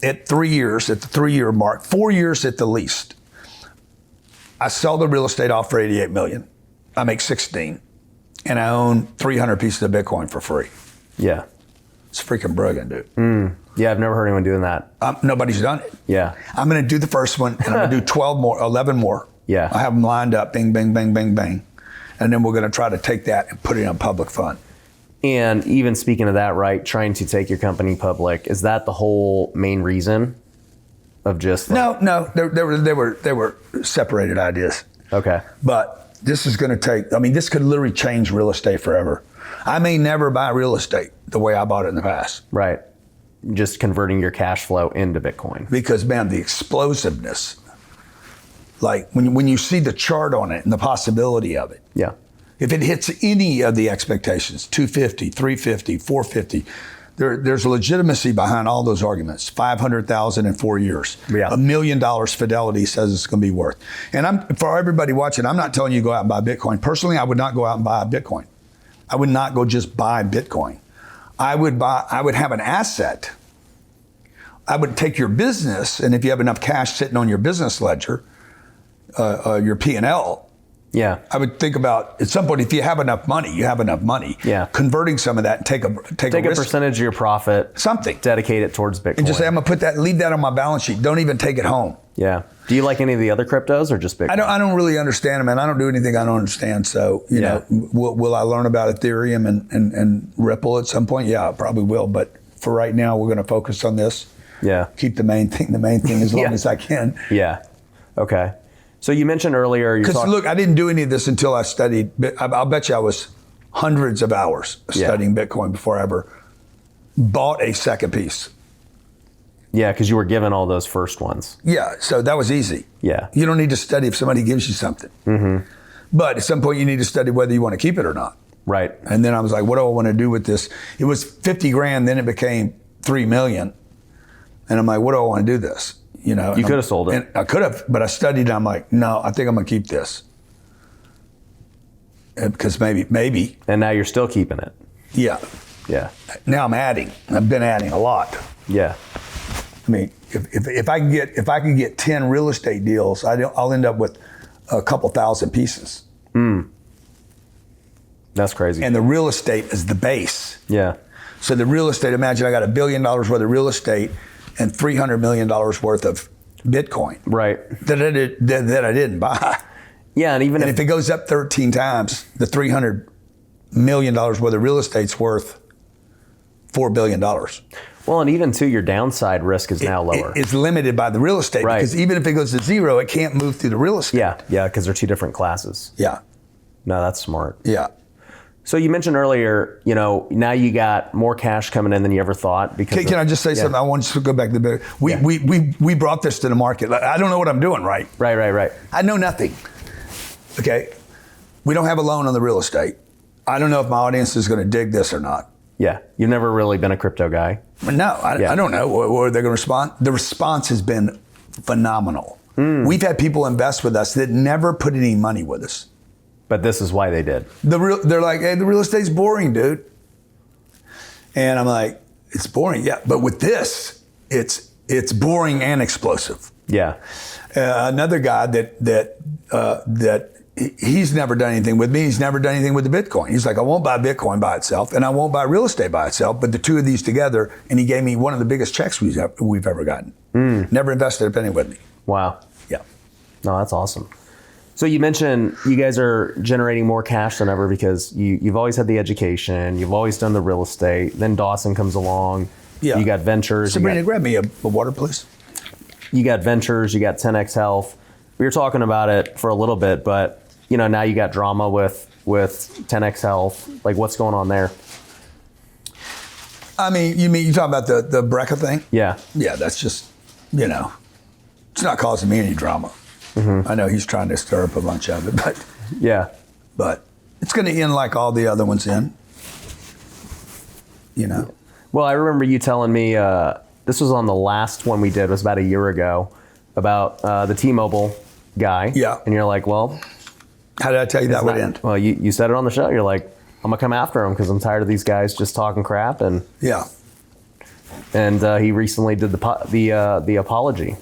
at 3 years, at the 3-year mark, 4 years at the least, I sell the real estate off for $88 million. I make 16 and I own 300 pieces of Bitcoin for free. Yeah. It's freaking brilliant, dude. Yeah, I've never heard anyone doing that. Nobody's done it. Yeah. I'm going to do the first one, and I'm going to do 12 more, 11 more. Yeah. I have them lined up, bing, bing, bing, bing, bing. And then we're going to try to take that and put it in a public fund. And even speaking of that, right, trying to take your company public, is that the whole main reason of just like, No, they were separated ideas. Okay. But this is going to take, this could literally change real estate forever. I may never buy real estate the way I bought it in the past. Right. Just converting your cash flow into Bitcoin. Because, man, the explosiveness, like when you see the chart on it and the possibility of it. Yeah. If it hits any of the expectations, 250, 350, 450, there's legitimacy behind all those arguments. 500,000 in 4 years. Yeah. $1 million Fidelity says it's going to be worth. And for everybody watching, I'm not telling you to go out and buy Bitcoin. Personally, I would not go out and buy Bitcoin. I would not go just buy Bitcoin. I would have an asset. I would take your business, and if you have enough cash sitting on your business ledger, your P&L, Yeah. I would think about at some point, if you have enough money, Yeah. converting some of that and take a risk, percentage of your profit, something, dedicate it towards Bitcoin. and just say, I'm going to leave that on my balance sheet. Don't even take it home. Yeah. Do you like any of the other cryptos or just Bitcoin? I don't really understand them, and I don't do anything I don't understand. So, you know, will I learn about Ethereum and Ripple at some point? Yeah, I probably will. But for right now, we're going to focus on this. Yeah. Keep the main thing as long as I can. Yeah. Okay. So you mentioned earlier, Because look, I didn't do any of this until I studied. I'll bet you I was hundreds of hours studying Bitcoin before I ever bought a second piece. Yeah, because you were given all those first ones. Yeah, so that was easy. Yeah. You don't need to study if somebody gives you something. Mm-hmm. But at some point, you need to study whether you want to keep it or not. Right. And then I was like, what do I want to do with this? It was 50 grand, then it became 3 million. And I'm like, what do I want to do this? You know, You could have sold it. And I could have, but I studied and I'm like, no, I think I'm going to keep this. Because maybe. And now you're still keeping it. Yeah. Yeah. Now I'm adding. I've been adding a lot. Yeah. I mean, if I can get 10 real estate deals, I'll end up with a couple thousand pieces. That's crazy. And the real estate is the base. Yeah. So the real estate, imagine I got $1 billion worth of real estate and $300 million worth of Bitcoin. Right. That I didn't buy. Yeah, and even If it goes up 13 times, the $300 million worth of real estate's worth $4 billion. well, and even too, your downside risk is now lower. It's limited by the real estate. Right. Because even if it goes to zero, it can't move through the real estate. Yeah, because they're two different classes. Yeah. No, that's smart. Yeah. So you mentioned earlier, now you got more cash coming in than you ever thought. Because Can I just say something? I want to go back to the we brought this to the market. I don't know what I'm doing, right? Right. I know nothing. Okay. We don't have a loan on the real estate. I don't know if my audience is going to dig this or not. Yeah, you've never really been a crypto guy. No, I don't know. Or they're going to respond. The response has been phenomenal. We've had people invest with us that never put any money with us. But this is why they did. They're like, hey, the real estate's boring, dude. And I'm like, it's boring, yeah. But with this, it's boring and explosive. Yeah. Another guy that he's never done anything with me. He's never done anything with the Bitcoin. He's like, I won't buy Bitcoin by itself, and I won't buy real estate by itself. But the two of these together, and he gave me one of the biggest checks we've ever gotten. Never invested a penny with me. Wow. Yeah. No, that's awesome. So you mentioned you guys are generating more cash than ever because you've always had the education, you've always done the real estate. Then Dawson comes along. Yeah. You got ventures. Sabrina, grab me a water, please. You got ventures. You got 10X Health. We were talking about it for a little bit, but now you got drama with 10X Health. Like, what's going on there? I mean, you talking about the Brecca thing? Yeah. Yeah, that's just, it's not causing me any drama. I know he's trying to stir up a bunch of it, but Yeah. but it's going to end like all the other ones end. Well, I remember you telling me this was on the last one we did. It was about a year ago about the T-Mobile guy. Yeah. And you're like, well, How did I tell you that would end? well, you said it on the show. You're like, I'm gonna come after him because I'm tired of these guys just talking crap. And Yeah. he recently did the apology.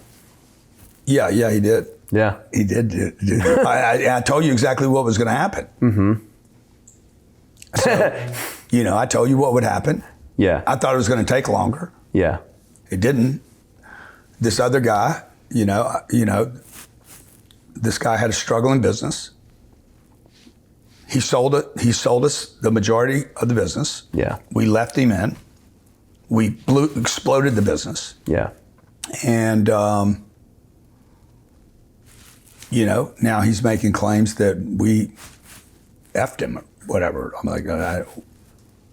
Yeah, he did. Yeah. He did do that. I told you exactly what was going to happen. Mm-hmm. So, I told you what would happen. Yeah. I thought it was going to take longer. Yeah. It didn't. This other guy, this guy had a struggling business. He sold it. He sold us the majority of the business. Yeah. We left him in. We exploded the business. Yeah. And, now he's making claims that we effed him or whatever. I'm like,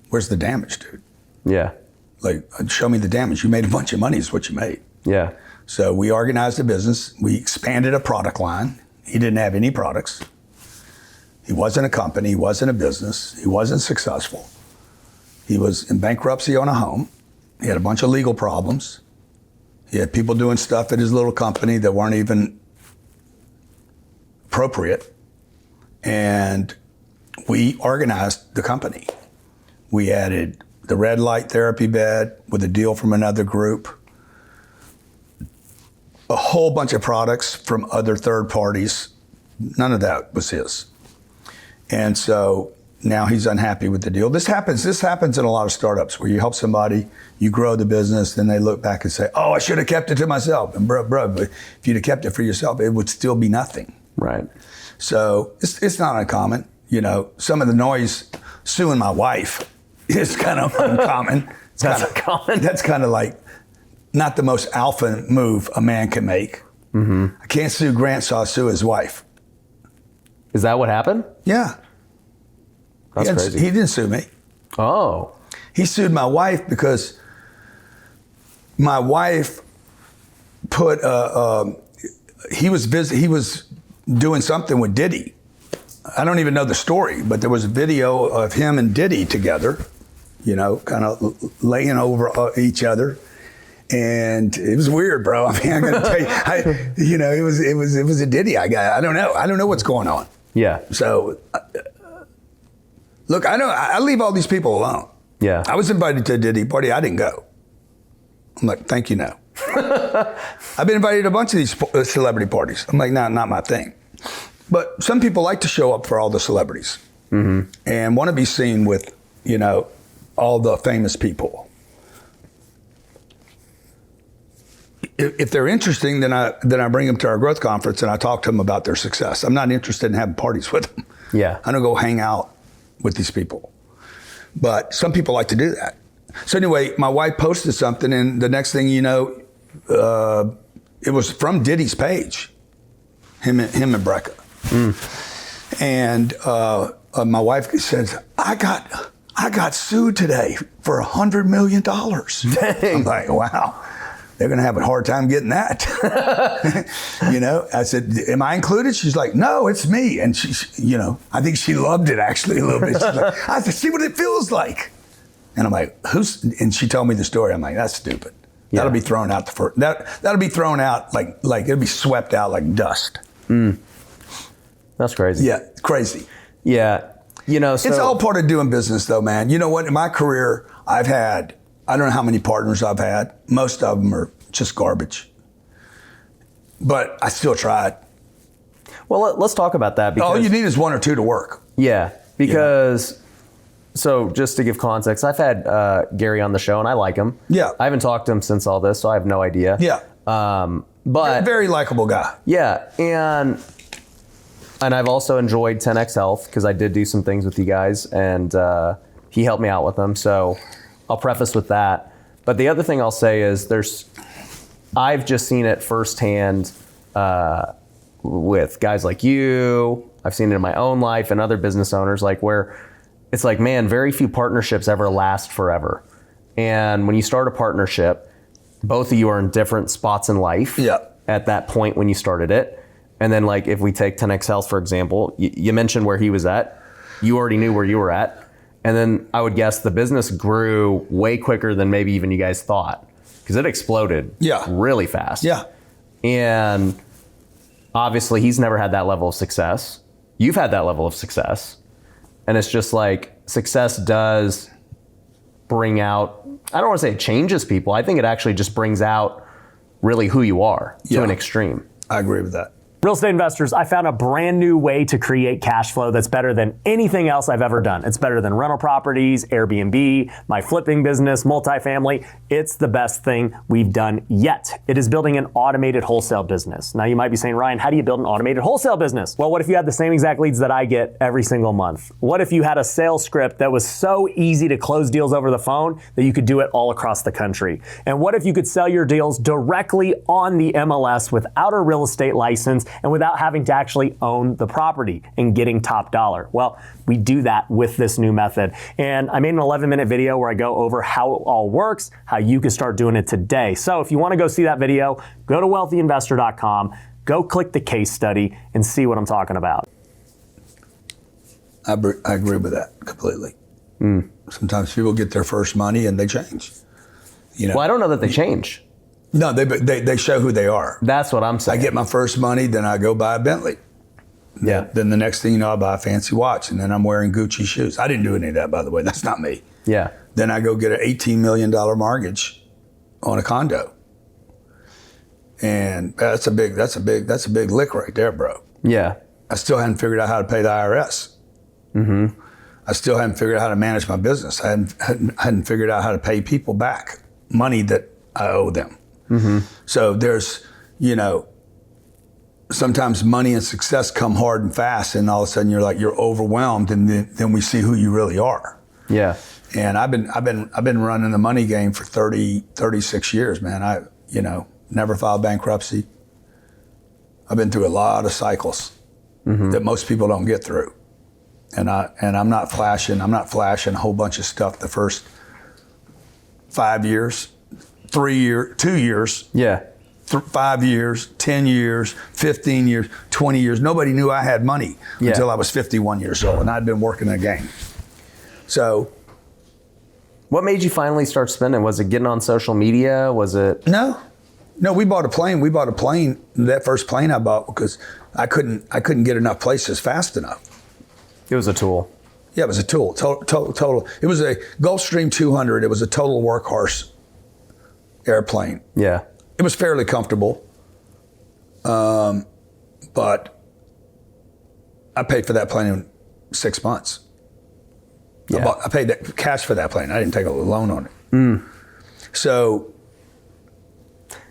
where's the damage, dude? Yeah. Like, show me the damage. You made a bunch of money is what you made. Yeah. So we organized a business. We expanded a product line. He didn't have any products. He wasn't a company. He wasn't a business. He wasn't successful. He was in bankruptcy on a home. He had a bunch of legal problems. He had people doing stuff at his little company that weren't even appropriate. And we organized the company. We added the red light therapy bed with a deal from another group, a whole bunch of products from other third parties. None of that was his. And so now he's unhappy with the deal. This happens in a lot of startups where you help somebody, you grow the business, then they look back and say, oh, I should have kept it to myself. And bro, but if you'd have kept it for yourself, it would still be nothing. Right. So it's not uncommon. Some of the noise suing my wife is kind of uncommon. That's uncommon. That's kind of like not the most alpha move a man can make. Mm-hmm. I can't sue Grant, so I'll sue his wife. Is that what happened? Yeah. That's crazy. He didn't sue me. Oh. He sued my wife because my wife put he was doing something with Diddy. I don't even know the story, but there was a video of him and Diddy together, kind of laying over each other. And it was weird, bro. I mean, I gotta tell you, it was a Diddy. I don't know what's going on. Yeah. So, look, I leave all these people alone. Yeah. I was invited to a Diddy party. I didn't go. I'm like, thank you, no. I've been invited to a bunch of these celebrity parties. I'm like, no, not my thing. But some people like to show up for all the celebrities and want to be seen with, all the famous people. If they're interesting, then I bring them to our growth conference and I talk to them about their success. I'm not interested in having parties with them. Yeah. I don't go hang out with these people. But some people like to do that. So anyway, my wife posted something, and the next thing you know, it was from Diddy's page, him and Brecca. And my wife says, I got sued today for $100 million. Dang. I'm like, wow. They're going to have a hard time getting that. I said, am I included? She's like, no, it's me. And she, I think she loved it actually a little bit. She's like, I said, see what it feels like. And I'm like, and she told me the story. I'm like, that's stupid. Yeah. That'll be thrown out that'll be thrown out like it'll be swept out like dust. That's crazy. Yeah, crazy. Yeah. So It's all part of doing business though, man. You know what? In my career, I don't know how many partners I've had. Most of them are just garbage. But I still tried. Well, let's talk about that. Because, All you need is one or two to work. Yeah, because, so just to give context, I've had Gary on the show and I like him. Yeah. I haven't talked to him since all this, so I have no idea. Yeah. But very likable guy. yeah, and I've also enjoyed 10X Health because I did do some things with you guys, and he helped me out with them. So I'll preface with that. But the other thing I'll say is I've just seen it firsthand with guys like you. I've seen it in my own life and other business owners, like where it's like, man, very few partnerships ever last forever. And when you start a partnership, both of you are in different spots in life at that point when you started it. And then like if we take 10X Health, for example, you mentioned where he was at. You already knew where you were at. And then I would guess the business grew way quicker than maybe even you guys thought because it exploded really fast. Yeah. And obviously he's never had that level of success. You've had that level of success. And it's just like success does bring out, I don't want to say it changes people. I think it actually just brings out really who you are to an extreme. I agree with that. Real estate investors, I found a brand new way to create cash flow that's better than anything else I've ever done. It's better than rental properties, Airbnb, my flipping business, multifamily. It's the best thing we've done yet. It is building an automated wholesale business. Now you might be saying, Ryan, how do you build an automated wholesale business? Well, what if you had the same exact leads that I get every single month? What if you had a sales script that was so easy to close deals over the phone that you could do it all across the country? And what if you could sell your deals directly on the MLS without a real estate license and without having to actually own the property and getting top dollar? Well, we do that with this new method. And I made an 11-minute video where I go over how it all works, how you can start doing it today. So if you want to go see that video, go to wealthyinvestor.com, go click the case study and see what I'm talking about. I agree with that completely. Sometimes people get their first money and they change. You know? Well, I don't know that they change. No, they show who they are. That's what I'm saying. I get my first money, then I go buy a Bentley. Yeah. Then the next thing you know, I buy a fancy watch, and then I'm wearing Gucci shoes. I didn't do any of that, by the way. That's not me. Yeah. Then I go get an $18 million mortgage on a condo, and that's a big lick right there, bro. Yeah. I still hadn't figured out how to pay the IRS. Mm-hmm. I still hadn't figured out how to manage my business. I hadn't figured out how to pay people back money that I owe them. Mm-hmm. So there's, sometimes money and success come hard and fast, and all of a sudden you're overwhelmed, and then we see who you really are. Yeah. And I've been running the money game for 36 years, man. I never filed bankruptcy. I've been through a lot of cycles that most people don't get through. And I'm not flashing a whole bunch of stuff the first 5 years, 3 years, 2 years. Yeah. 5 years, 10 years, 15 years, 20 years. Nobody knew I had money until I was 51 years old, and I'd been working the game. So, what made you finally start spending? Was it getting on social media? Was it? No, we bought a plane. That first plane I bought because I couldn't get enough places fast enough. It was a tool. Yeah, it was a tool. Total. It was a Gulfstream 200. It was a total workhorse airplane. Yeah. It was fairly comfortable, but I paid for that plane in 6 months. Yeah. I paid that cash for that plane. I didn't take a loan on it. So,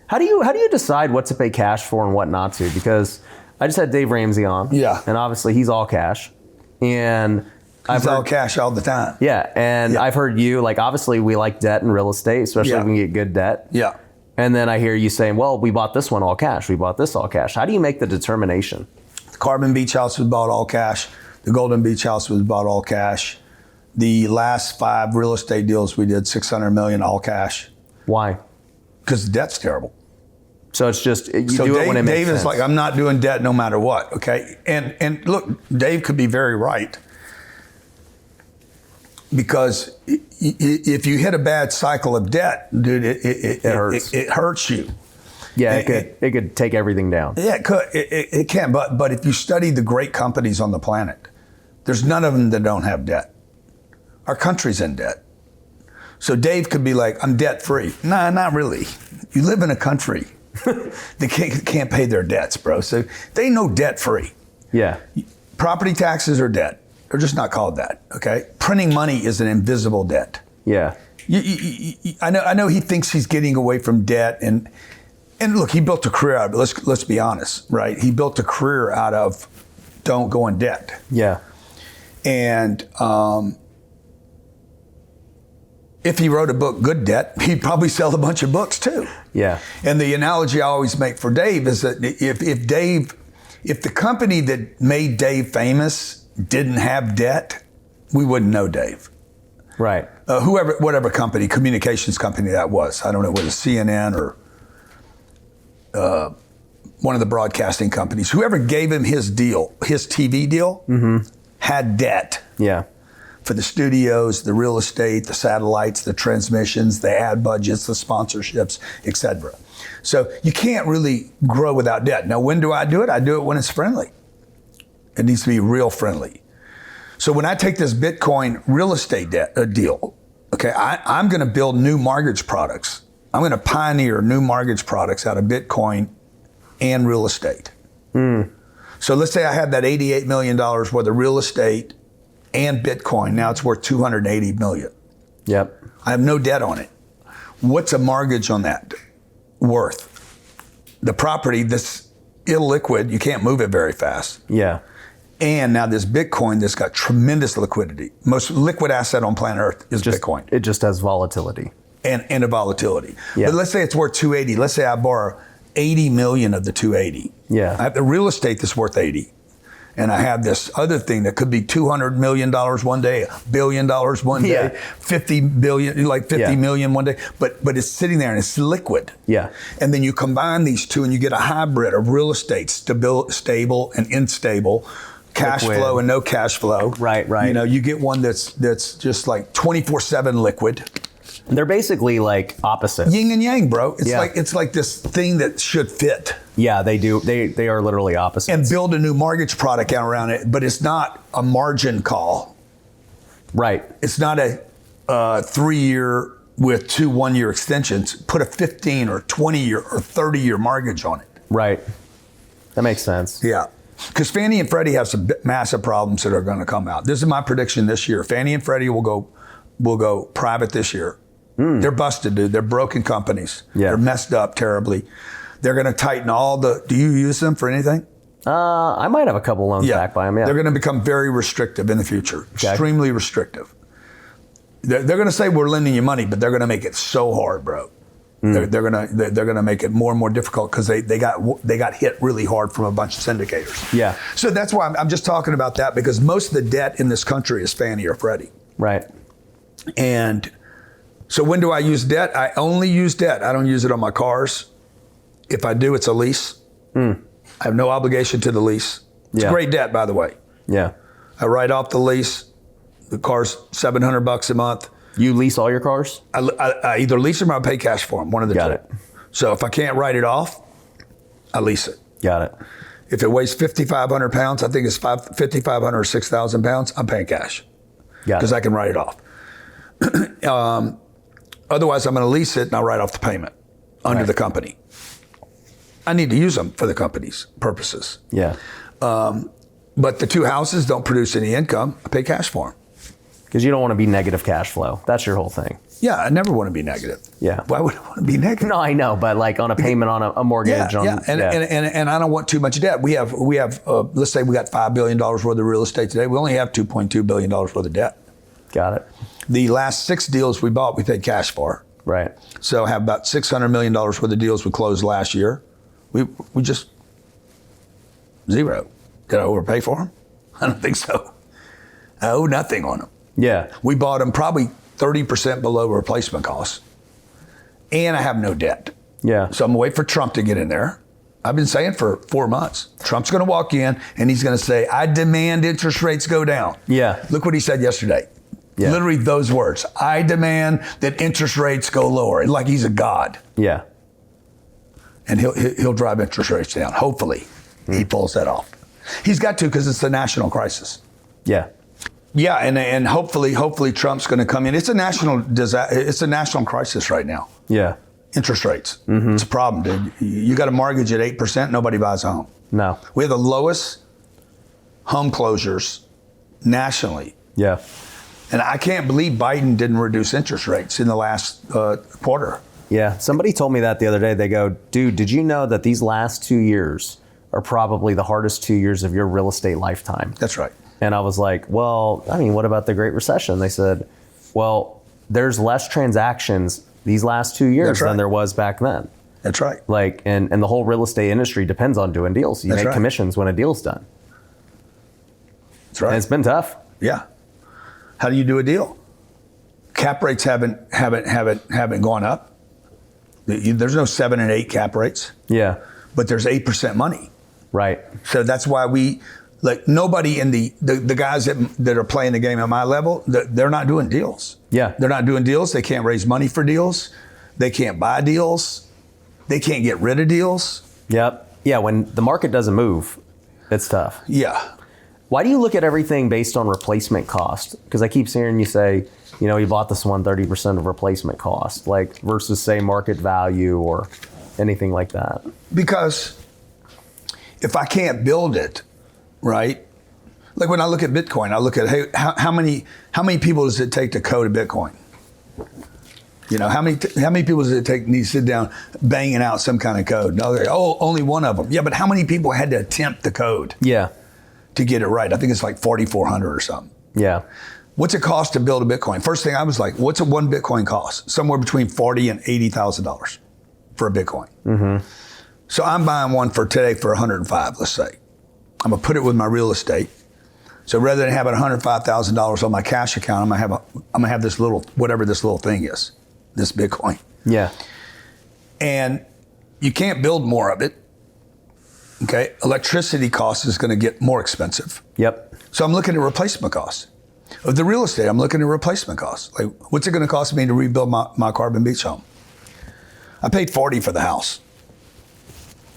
how do you decide what to pay cash for and what not to? Because I just had Dave Ramsey on. Yeah. And obviously he's all cash, and I've all cash all the time. Yeah, and I've heard you obviously we like debt and real estate, especially if we can get good debt. Yeah. And then I hear you saying, well, we bought this one all cash. We bought this all cash. How do you make the determination? The Carbon Beach house was bought all cash. The Golden Beach house was bought all cash. The last 5 real estate deals we did, $600 million all cash. Why? Because the debt's terrible. So it's just, do it when it makes sense. Dave is like, I'm not doing debt no matter what, okay? And look, Dave could be very right. Because if you hit a bad cycle of debt, dude, it hurts. It hurts you. Yeah, it could take everything down. Yeah, it could. It can. But if you study the great companies on the planet, there's none of them that don't have debt. Our country's in debt. So Dave could be like, I'm debt free. Nah, not really. You live in a country that can't pay their debts, bro. So they know debt free. Yeah. Property taxes are debt. They're just not called that, okay? Printing money is an invisible debt. Yeah. I know he thinks he's getting away from debt, and And look, he built a career out of it. Let's be honest, right? He built a career out of don't go in debt. Yeah. And if he wrote a book, Good Debt, he'd probably sell a bunch of books too. Yeah. And the analogy I always make for Dave is that if the company that made Dave famous didn't have debt, we wouldn't know Dave. Right. Whatever company, communications company that was. I don't know whether CNN or one of the broadcasting companies. Whoever gave him his deal, his TV deal, had debt. Yeah. For the studios, the real estate, the satellites, the transmissions, the ad budgets, the sponsorships, etc. So you can't really grow without debt. Now, when do I do it? I do it when it's friendly. It needs to be real friendly. So when I take this Bitcoin real estate deal, okay, I'm going to build new mortgage products. I'm going to pioneer new mortgage products out of Bitcoin and real estate. So let's say I have that $88 million worth of real estate and Bitcoin. Now it's worth $280 million. Yep. I have no debt on it. What's a mortgage on that worth? The property that's illiquid, you can't move it very fast. Yeah. And now this Bitcoin that's got tremendous liquidity. Most liquid asset on planet Earth is Bitcoin. It just has volatility. And a volatility. Yeah. But let's say it's worth 280. Let's say I borrow 80 million of the 280. Yeah. I have the real estate that's worth 80. And I have this other thing that could be $200 million one day, $1 billion one day, Yeah. 50 billion, like 50 million one day. But it's sitting there and it's liquid. Yeah. And then you combine these two and you get a hybrid of real estate, stable and unstable, cash Liquid. flow and no cash flow. Right. You know, you get one that's just like 24/7 liquid. They're basically like opposites. Yin and yang, bro. Yeah. It's like this thing that should fit. Yeah, they do. They are literally opposites. And build a new mortgage product out around it, but it's not a margin call. Right. It's not a 3-year with 2 1-year extensions. Put a 15 or 20-year or 30-year mortgage on it. Right. That makes sense. Yeah. Because Fannie and Freddie have some massive problems that are going to come out. This is my prediction this year. Fannie and Freddie will go private this year. They're busted, dude. They're broken companies. Yeah. They're messed up terribly. They're going to tighten all the. Do you use them for anything? I might have a couple loans back by them. Yeah. They're going to become very restrictive in the future. Okay. Extremely restrictive. They're going to say we're lending you money, but they're going to make it so hard, bro. They're going to make it more and more difficult because they got hit really hard from a bunch of syndicators. Yeah. So that's why I'm just talking about that, because most of the debt in this country is Fannie or Freddie. Right. And so when do I use debt? I only use debt. I don't use it on my cars. If I do, it's a lease. I have no obligation to the lease. It's great debt, by the way. Yeah. I write off the lease. The car's $700 a month. You lease all your cars? I either lease them or I pay cash for them, one of the two. Got it. So if I can't write it off, I lease it. Got it. If it weighs 5,500 pounds, I think it's 5,500 or 6,000 pounds, I'm paying cash Got because it. I can write it off. Otherwise, I'm going to lease it and I'll write off the payment under the company. I need to use them for the company's purposes. Yeah. But the two houses don't produce any income. I pay cash for them. Because you don't want to be negative cash flow. That's your whole thing. Yeah, I never want to be negative. Yeah. Why would I want to be negative? No, I know, but like on a payment on a mortgage. And I don't want too much debt. We have let's say we got $5 billion worth of real estate today. We only have $2.2 billion worth of debt. Got it. The last 6 deals we bought, we paid cash for. Right. So I have about $600 million worth of deals we closed last year. We just zero. Did I overpay for them? I don't think so. I owe nothing on them. Yeah. We bought them probably 30% below replacement costs. And I have no debt. Yeah. So I'm waiting for Trump to get in there. I've been saying for 4 months, Trump's going to walk in and he's going to say, I demand interest rates go down. Yeah. Look what he said yesterday. Yeah. Literally those words. I demand that interest rates go lower. Like he's a god. Yeah. And he'll drive interest rates down. Hopefully he pulls that off. He's got to, because it's a national crisis. Yeah. Yeah, and hopefully Trump's going to come in. It's a national It's a national crisis right now. Yeah. Interest rates. It's a problem, dude. You got a mortgage at 8%, nobody buys a home. No. We have the lowest home closures nationally. Yeah. And I can't believe Biden didn't reduce interest rates in the last quarter. Yeah, somebody told me that the other day. They go, dude, did you know that these last 2 years are probably the hardest 2 years of your real estate lifetime? That's right. And I was like, well, I mean, what about the Great Recession? They said, well, there's less transactions these last 2 years That's right. than there was back then. That's right. Like, and the whole real estate industry depends on doing deals. You That's make right. commissions when a deal's done. That's right. And it's been tough. Yeah. How do you do a deal? Cap rates haven't gone up. There's no 7 and 8 cap rates, Yeah. but there's 8% money. Right. So that's why nobody in the guys that are playing the game at my level, they're not doing deals. Yeah. They're not doing deals. They can't raise money for deals. They can't buy deals. They can't get rid of deals. Yep. Yeah. When the market doesn't move, it's tough. Yeah. Why do you look at everything based on replacement cost? Because I keep hearing you say, you know, you bought this one 30% of replacement cost, like versus say market value or anything like that. Because if I can't build it, right? Like when I look at Bitcoin, I look at, hey, how many people does it take to code a Bitcoin? You know, how many people does it take need to sit down banging out some kind of code? No, only one of them. Yeah, but how many people had to attempt the code Yeah. to get it right? I think it's like 4,400 or something. Yeah. What's it cost to build a Bitcoin? First thing I was like, what's a one Bitcoin cost? Somewhere between $40,000 and $80,000 for a Bitcoin. Mm-hmm. So I'm buying one for today for 105, let's say. I'm gonna put it with my real estate. So rather than having $105,000 on my cash account, I'm gonna have this little, whatever this little thing is, this Bitcoin. Yeah. And you can't build more of it. Okay, electricity cost is gonna get more expensive. Yep. So I'm looking at replacement costs. Of the real estate, I'm looking at replacement costs. Like, what's it gonna cost me to rebuild my Carbon Beach home? I paid $40 for the house.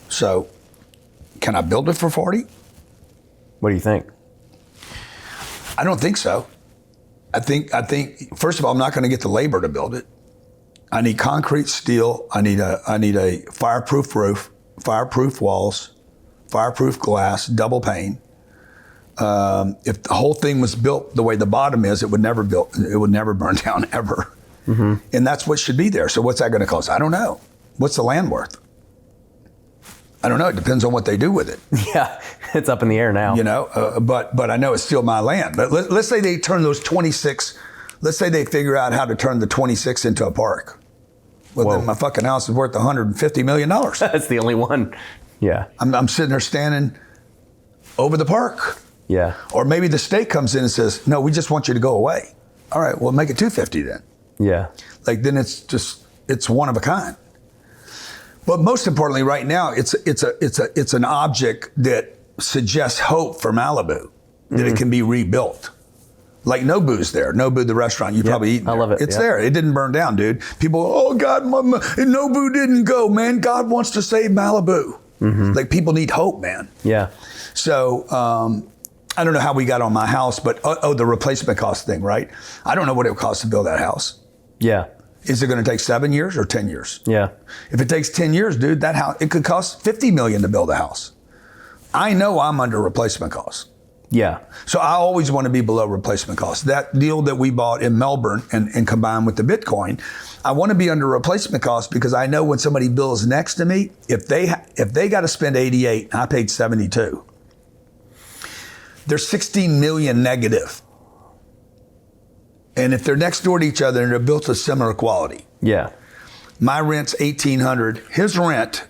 So can I build it for $40? What do you think? I don't think so. I think first of all, I'm not gonna get the labor to build it. I need concrete, steel, I need a fireproof roof, fireproof walls, fireproof glass, double pane. If the whole thing was built the way the bottom is, it would never burn down ever. Mm-hmm. And that's what should be there. So what's that going to cost? I don't know. What's the land worth? I don't know. It depends on what they do with it. Yeah, it's up in the air now. You know, but I know it's still my land. But let's say they turn those 26. Let's say they figure out how to turn the 26 into a park. Well, Whoa. then my fucking house is worth $150 million. That's the only one. Yeah. I'm sitting there standing over the park. Yeah. Or maybe the state comes in and says, no, we just want you to go away. All right, well, make it 250 then. Yeah. Like, then it's one of a kind. But most importantly, right now, it's an object that suggests hope for Malibu, that it can be rebuilt. Like Nobu's there. Nobu, the restaurant, you've probably eaten there. I love it. It's Yep. there. It didn't burn down, dude. People, oh God, Nobu didn't go, man. God wants to save Malibu. Mm-hmm. Like, people need hope, man. Yeah. So, I don't know how we got on my house, but the replacement cost thing, right? I don't know what it would cost to build that house. Yeah. Is it going to take 7 years or 10 years? Yeah. If it takes 10 years, dude, that house, it could cost $50 million to build a house. I know I'm under replacement costs. Yeah. So I always want to be below replacement costs. That deal that we bought in Melbourne and combined with the Bitcoin, I want to be under replacement costs because I know when somebody builds next to me, if they got to spend 88 and I paid 72, they're 16 million negative. And if they're next door to each other and they're built of similar quality, Yeah. my rent's 1,800. His rent,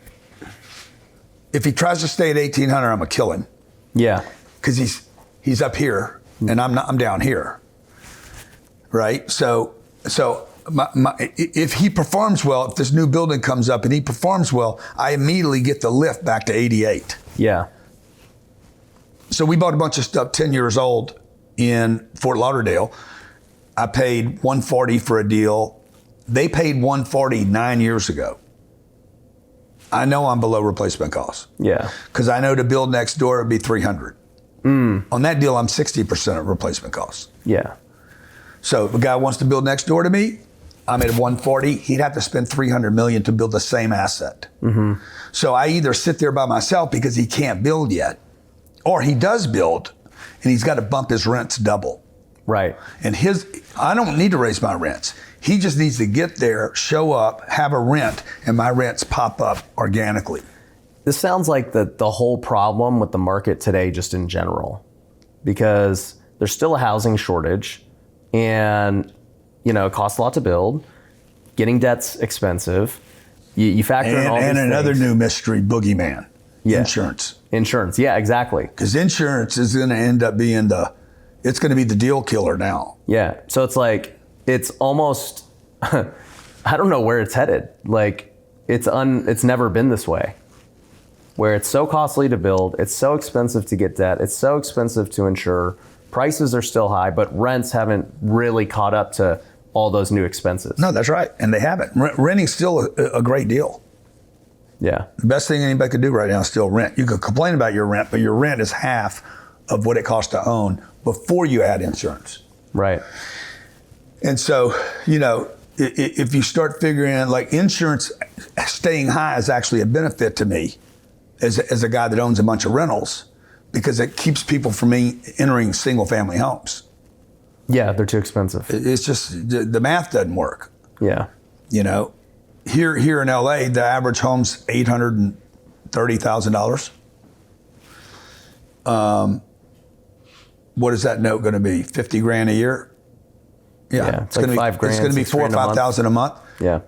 if he tries to stay at 1,800, I'm gonna kill him Yeah. because he's up here and I'm down here, right? So if he performs well, if this new building comes up and he performs well, I immediately get the lift back to 88. Yeah. So we bought a bunch of stuff 10 years old in Fort Lauderdale. I paid $140 for a deal. They paid $140 9 years ago. I know I'm below replacement costs Yeah. because I know to build next door it'd be $300. On that deal, I'm 60% of replacement costs. Yeah. So if a guy wants to build next door to me, I'm at $140. He'd have to spend $300 million to build the same asset. Mm-hmm. So I either sit there by myself because he can't build yet, or he does build and he's got to bump his rents double. Right. And I don't need to raise my rents. He just needs to get there, show up, have a rent, and my rents pop up organically. This sounds like the whole problem with the market today, just in general, because there's still a housing shortage, and it costs a lot to build. Getting debt's expensive. You factor in all these And another things. new mystery boogeyman, Yeah. insurance. Insurance, yeah, exactly. Because insurance is going to end up being it's going to be the deal killer now. Yeah, so it's like, it's almost, I don't know where it's headed. Like, it's never been this way, where it's so costly to build, it's so expensive to get debt, it's so expensive to insure, prices are still high, but rents haven't really caught up to all those new expenses. No, that's right. And they haven't. Renting's still a great deal. Yeah, The best thing anybody could do right now is still rent. You could complain about your rent, but your rent is half of what it costs to own before you add insurance. right. And so, if you start figuring like insurance staying high is actually a benefit to me as a guy that owns a bunch of rentals, because it keeps people from entering single family homes. Yeah, they're too expensive. It's just the math doesn't work. Yeah, Here in LA, the average home's $830,000. What is that note going to be? 50 grand a year? Yeah, it's like gonna $5 grand, It's going to be $6 4 or grand a month. 5,000 a month. yeah.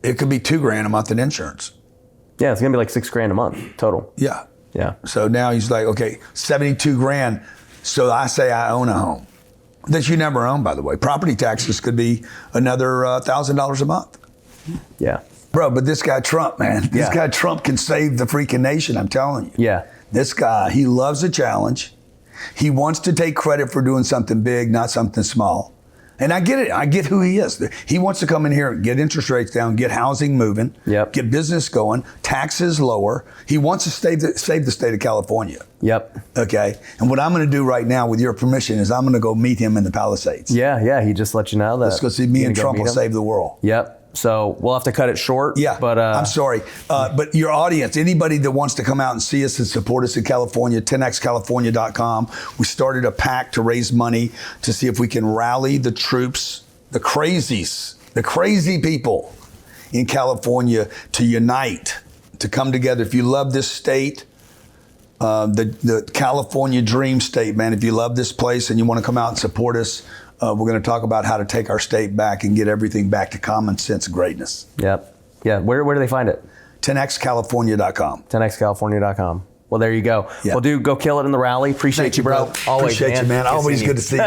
It could be $2 grand a month in insurance. Yeah, it's gonna be like $6 grand a month total. Yeah. Yeah, So now he's like, okay, 72 grand. So I say I own a home that you never own, by the way. Property taxes could be another $1,000 a month. yeah, Bro, but this guy Trump, man, this Yeah. guy Trump can save the freaking nation, I'm telling you. yeah, This guy, he loves a challenge. He wants to take credit for doing something big, not something small. And I get it. I get who he is. He wants to come in here and get interest rates down, get housing moving, Yep. get business going, taxes lower. He wants to save the state of California. yep. Okay. And what I'm going to do right now, with your permission, is I'm going to go meet him in the Palisades. Yeah, he just let you know that. Let's go see me You're and gonna go Trump will meet him? save the world. Yep. So we'll have to cut it short. Yeah, but I'm sorry. But your audience, anybody that wants to come out and see us and support us in California, 10xcalifornia.com. We started a PAC to raise money to see if we can rally the troops, the crazies, the crazy people in California to unite, to come together. If you love this state, the California dream state, man, if you love this place and you want to come out and support us, we're going to talk about how to take our state back and get everything back to common sense greatness. Yep. Yeah. Where do they find it? 10xcalifornia.com. 10xcalifornia.com. Well, there you go. Yeah. Well, dude, go kill it in the rally. Appreciate Thank you, bro. bro. Always, Appreciate you, man. Always seeing good to see you.